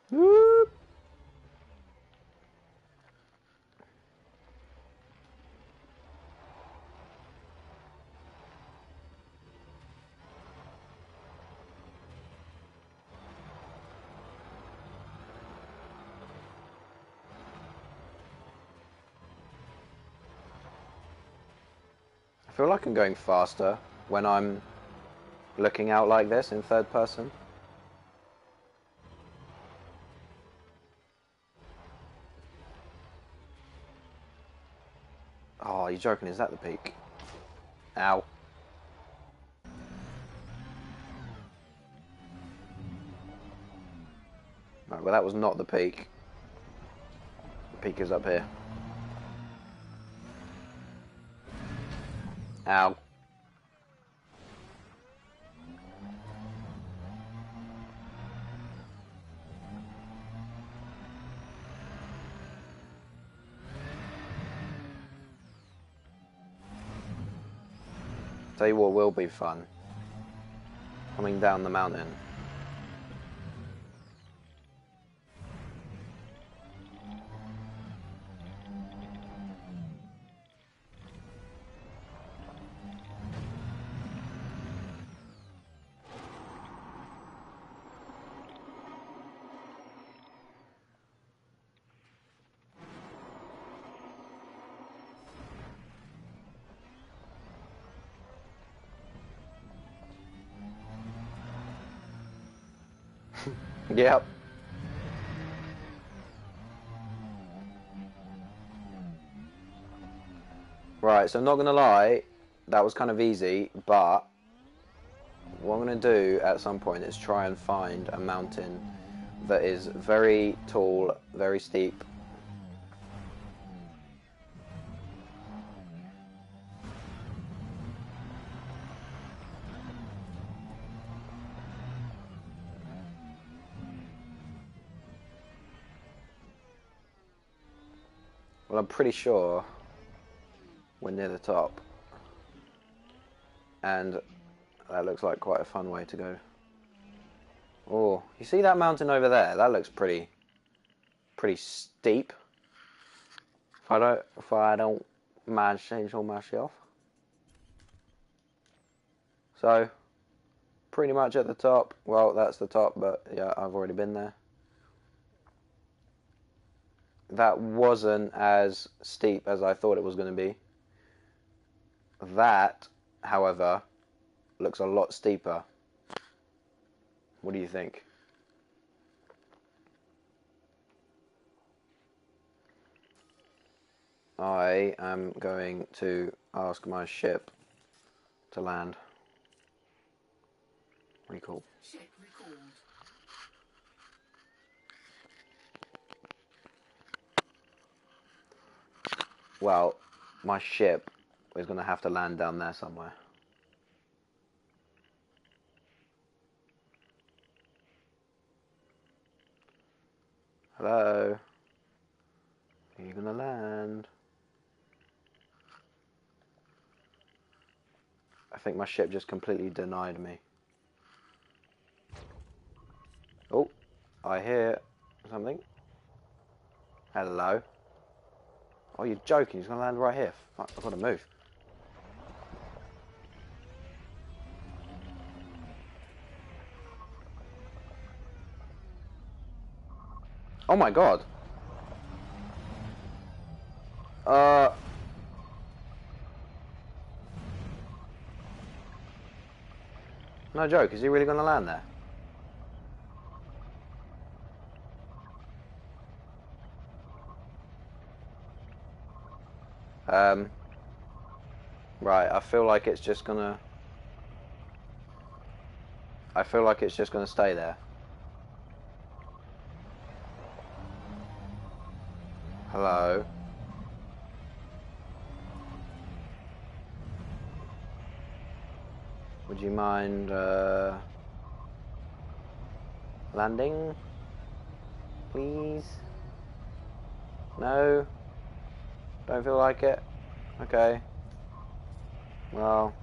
Whoop. feel like I'm going faster when I'm looking out like this in third person. Oh, you're joking, is that the peak? Ow. Right, well that was not the peak. The peak is up here. Ow. Tell you what will be fun. Coming down the mountain. Yep. Right, so I'm not going to lie, that was kind of easy, but what I'm going to do at some point is try and find a mountain that is very tall, very steep. Well, I'm pretty sure we're near the top. And that looks like quite a fun way to go. Oh, you see that mountain over there? That looks pretty steep. If I don't mind saying so myself. So, pretty much at the top. Well, that's the top, but yeah, I've already been there. That wasn't as steep as I thought it was going to be. That, however, looks a lot steeper. What do you think? I am going to ask my ship to land. Recall. Ship recalled. Well, my ship is going to have to land down there somewhere. Hello? Are you going to land? I think my ship just completely denied me. Oh, I hear something. Hello? Oh, you're joking. He's going to land right here. Fuck, I've got to move. Oh my god. No joke. Is he really going to land there? Right, I feel like it's just gonna stay there. Hello? Would you mind, landing? Please? No? Don't feel like it? Okay. Well...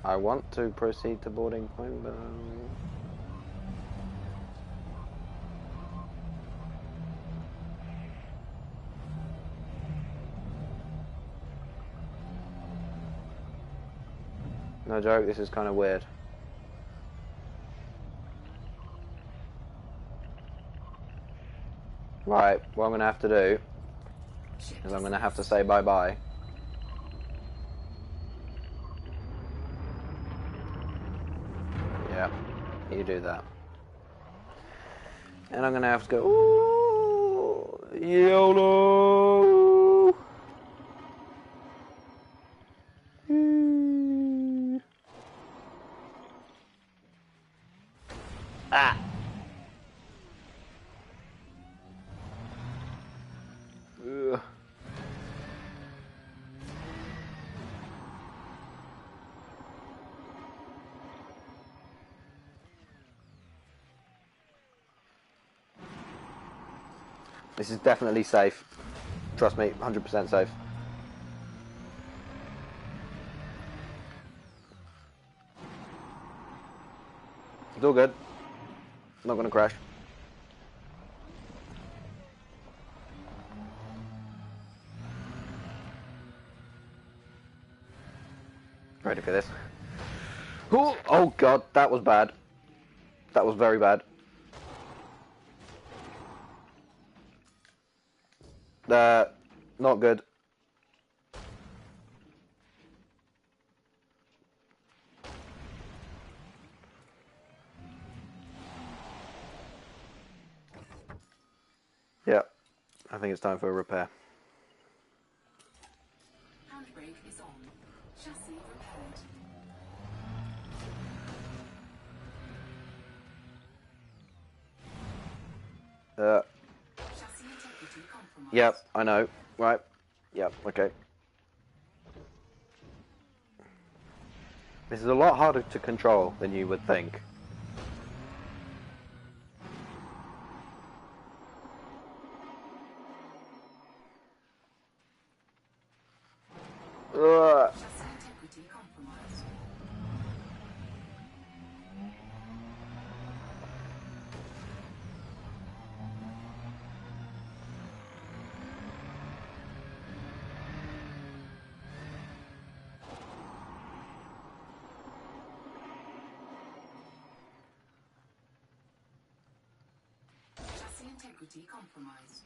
I want to proceed to boarding point, but... No joke, this is kind of weird. Right, what I'm going to have to do Because I'm going to have to say bye-bye. Yeah, you do that. And I'm going to have to go, ooh, YOLO! Ah! Ugh. This is definitely safe. Trust me, 100% safe. It's all good. Not gonna crash. Ready for this. Ooh, oh god, that was bad. That was very bad. Not good. Yeah, I think it's time for a repair. Handbrake is on. Chassis repaired. Chassis integrity compromised. Yep, I know. Right. Yep, okay. This is a lot harder to control than you would think. Chassis integrity compromised. Chassis integrity compromised.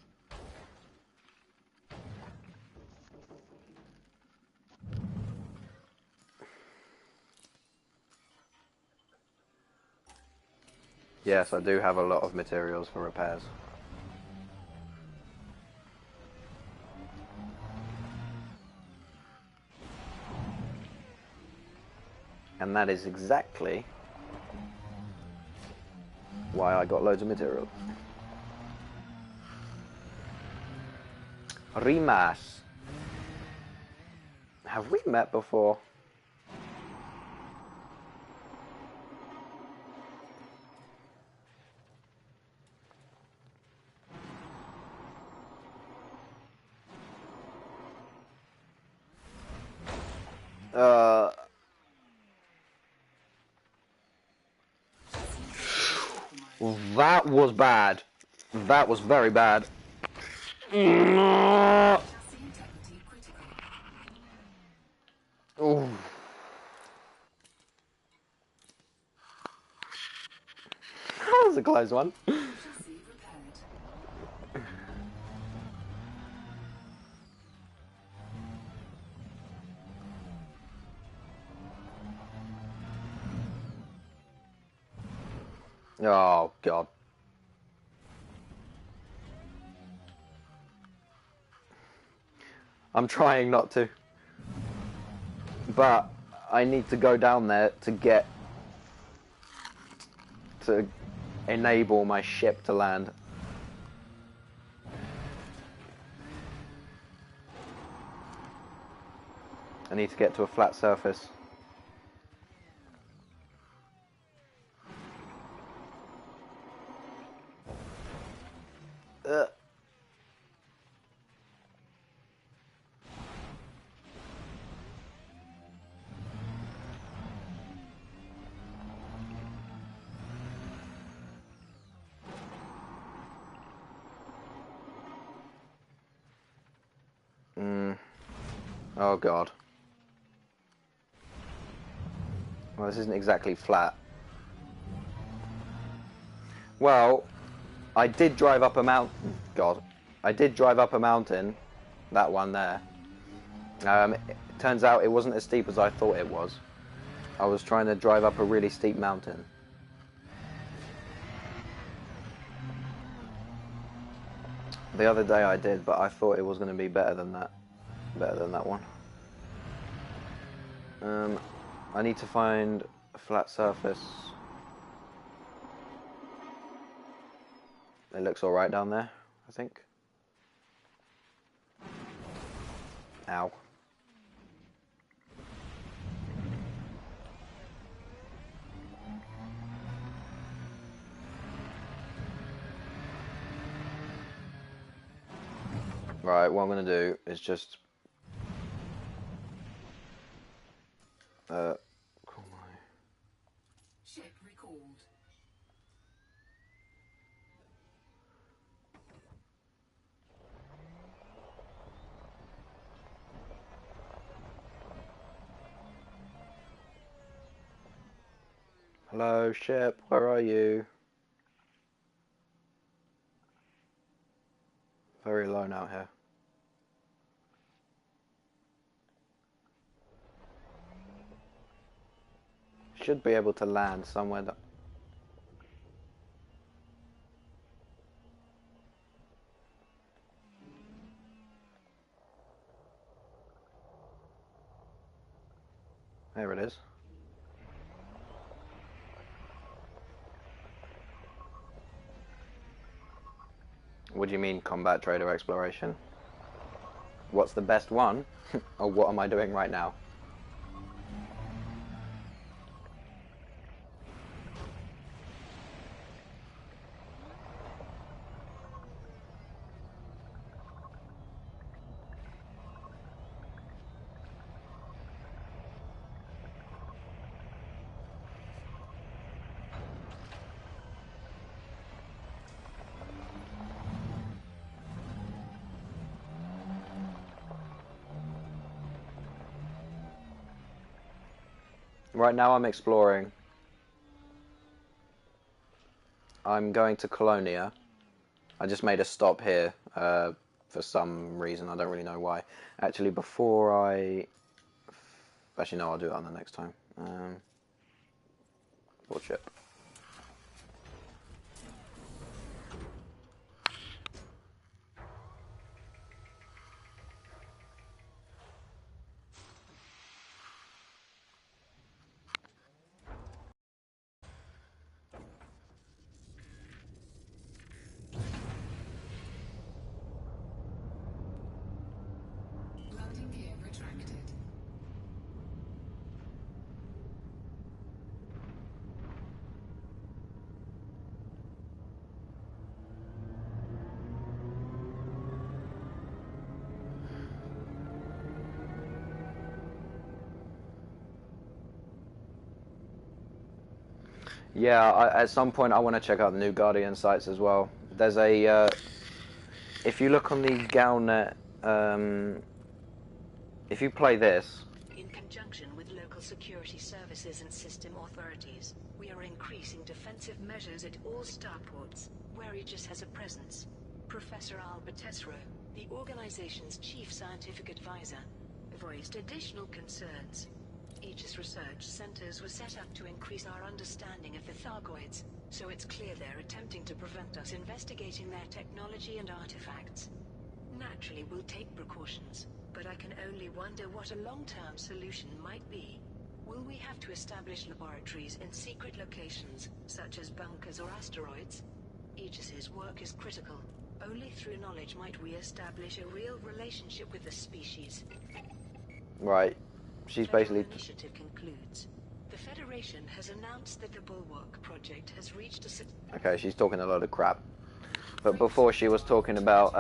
Yes, I do have a lot of materials for repairs. And that is exactly why I got loads of material. Rimas. Have we met before? That was bad. That was very bad. Chassis integrity critical. Ooh. That was a close one. Chassis repaired. Oh, God. I'm trying not to. But I need to go down there to enable my ship to land. I need to get to a flat surface. Oh god. Well, this isn't exactly flat. Well, I did drive up a mountain. God. I did drive up a mountain That one there. It turns out it wasn't as steep as I thought it was. I was trying to drive up a really steep mountain. The other day I did, but I thought it was going to be better than that. Better than that one. I need to find a flat surface. It looks alright down there, I think. Ow. Right, what I'm going to do is just... call my... Ship recalled. Hello, ship, where are you? Very alone out here. Should be able to land somewhere that... There it is. What do you mean, combat trader exploration? What's the best one? Or what am I doing right now? Right now I'm exploring. I'm going to Colonia. I just made a stop here for some reason. I don't really know why. Actually, before I... Actually, no, I'll do it on the next time. Board ship. Landing gear retracted. Yeah, at some point I want to check out the new Guardian sites as well. There's a... if you look on the Galnet... if you play this... In conjunction with local security services and system authorities, we are increasing defensive measures at all starports where Aegis has a presence. Professor Albertesro, the organization's chief scientific advisor, voiced additional concerns. Aegis research centers were set up to increase our understanding of the Thargoids, so it's clear they're attempting to prevent us investigating their technology and artifacts. Naturally, we'll take precautions, but I can only wonder what a long-term solution might be. Will we have to establish laboratories in secret locations, such as bunkers or asteroids? Aegis's work is critical. Only through knowledge might we establish a real relationship with the species. Right. She's basically... The initiative concludes. The Federation has announced that the Bulwark project has reached a... Okay, she's talking a lot of crap. But before she was talking about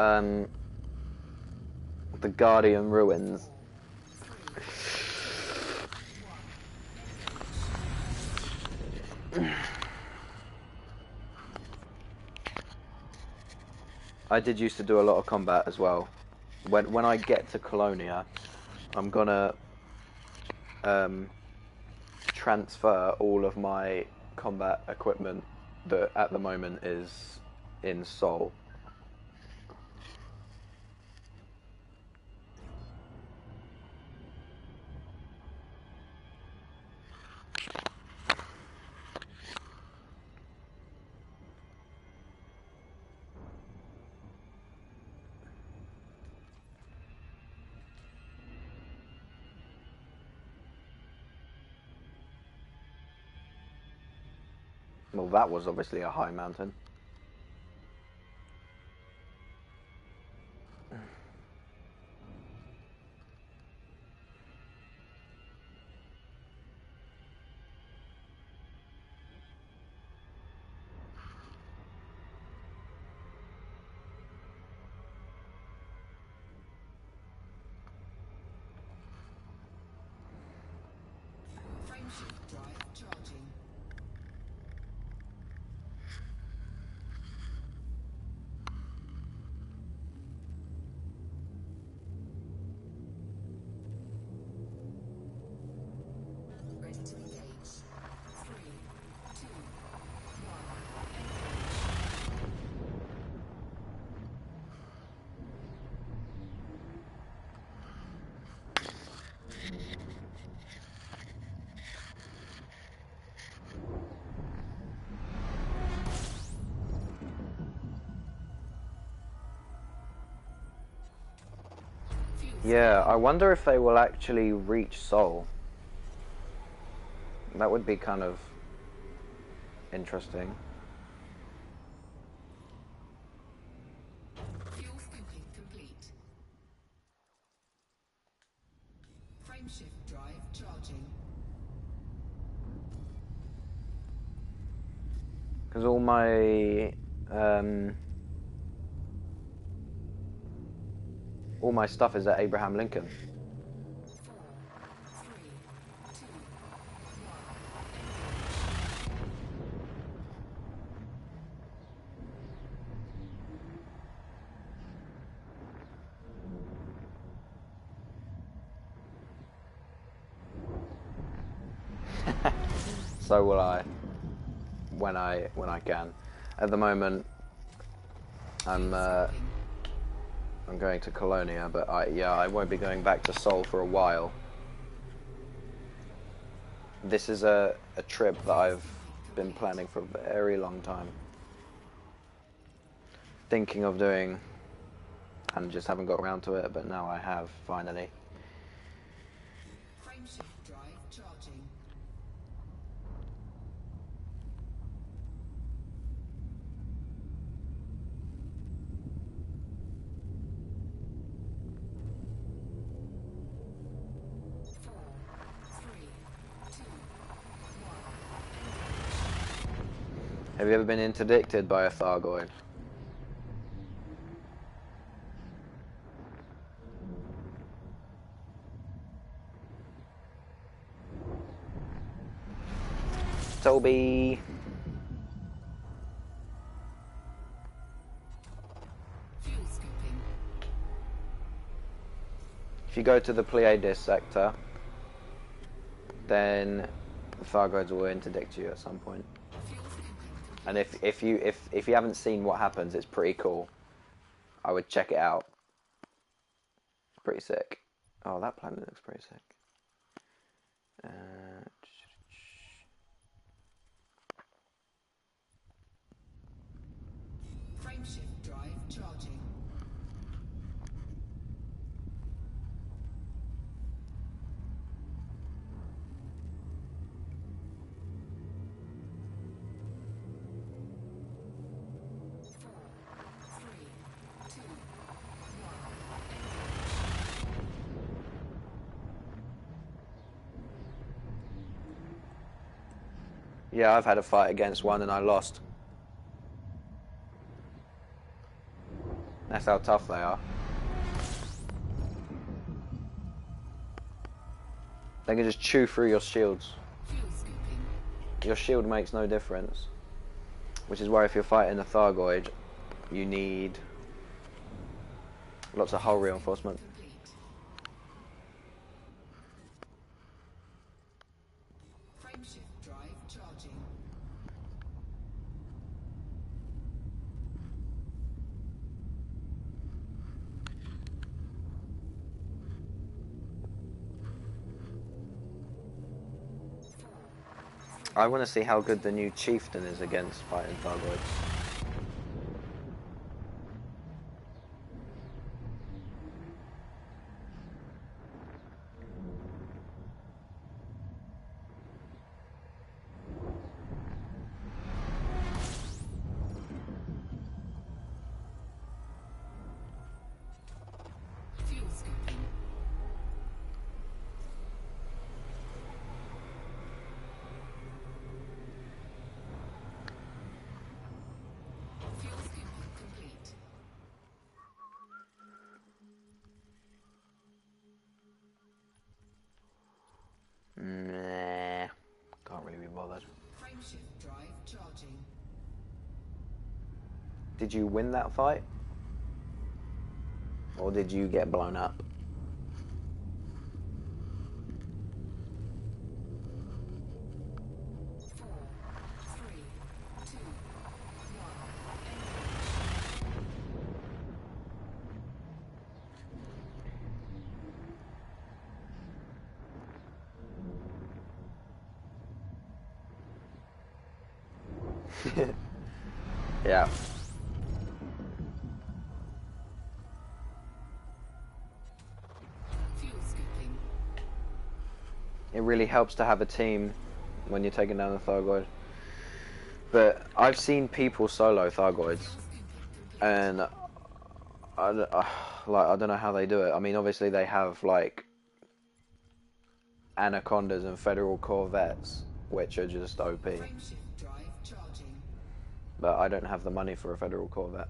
the Guardian ruins. I did used to do a lot of combat as well. When I get to Colonia, I'm gonna transfer all of my combat equipment that at the moment is in Seoul. Well, that was obviously a high mountain. Frameshift drive charging. Ready to engage. 3, 2, 1. Yeah, I wonder if they will actually reach Sol. That would be kind of interesting. Fuel scooping complete. Frameshift drive charging. Because all my stuff is at Abraham Lincoln. 4, 3, 2, 1. So will I. When I can. At the moment, I'm going to Colonia, but I won't be going back to Seoul for a while. This is a trip that I've been planning for a very long time. Thinking of doing, and just haven't got around to it, but now I have, finally. Frameshift drive charging. Have you ever been interdicted by a Thargoid? Toby! Fuel scooping. If you go to the Pleiades sector, then the Thargoids will interdict you at some point. Fuel scooping. And if you haven't seen what happens, it's pretty cool. I would check it out. Pretty sick. Oh, that planet looks pretty sick. Frameshift drive charging. Yeah, I've had a fight against one and I lost. That's how tough they are. They can just chew through your shields. Fuel scooping. Your shield makes no difference. Which is why if you're fighting a Thargoid, you need lots of hull reinforcement. Complete. Frameshift drive charging. I want to see how good the new Chieftain is against fighting Thargoids. Nah, can't really be bothered. Frameshift drive charging. Did you win that fight? Or did you get blown up? Yeah. Fuel scooping. It really helps to have a team when you're taking down the Thargoid. But I've seen people solo Thargoids, and I don't know how they do it. I mean, obviously they have like Anacondas and Federal Corvettes, which are just OP. Frameshift drive charging. But I don't have the money for a Federal Corvette.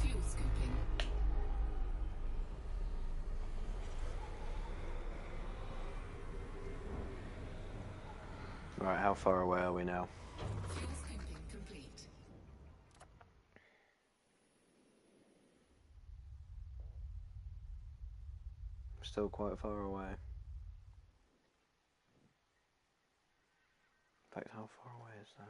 Fuel scooping. Right, how far away are we now? Fuel scooping complete. Still quite far away. In fact, how far away is that?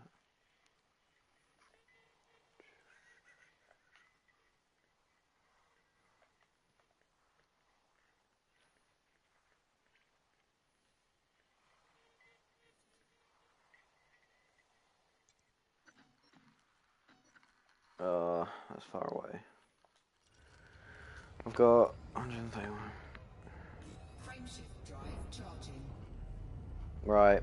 That's far away. I've got 131. Frameshift drive charging. Right.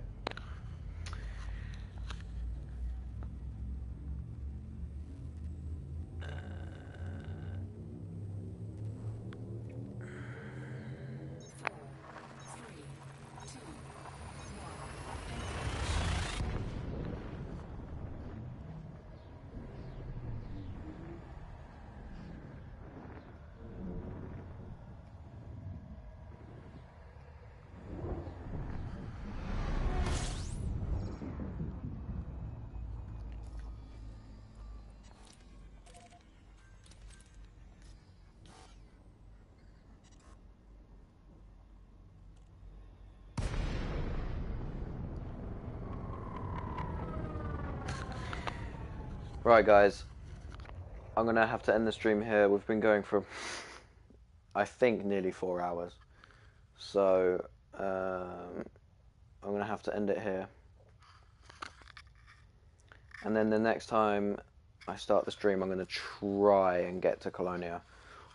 Right, guys. I'm gonna have to end the stream here. We've been going for, I think, nearly 4 hours. So, I'm gonna have to end it here. And then the next time I start the stream, I'm gonna try and get to Colonia.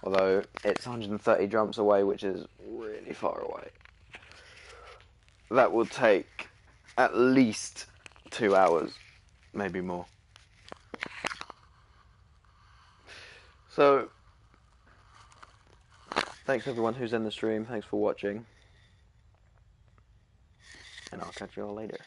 Although it's 130 jumps away, which is really far away. That will take at least 2 hours, maybe more. So, thanks everyone who's in the stream. Thanks for watching. And I'll catch you all later.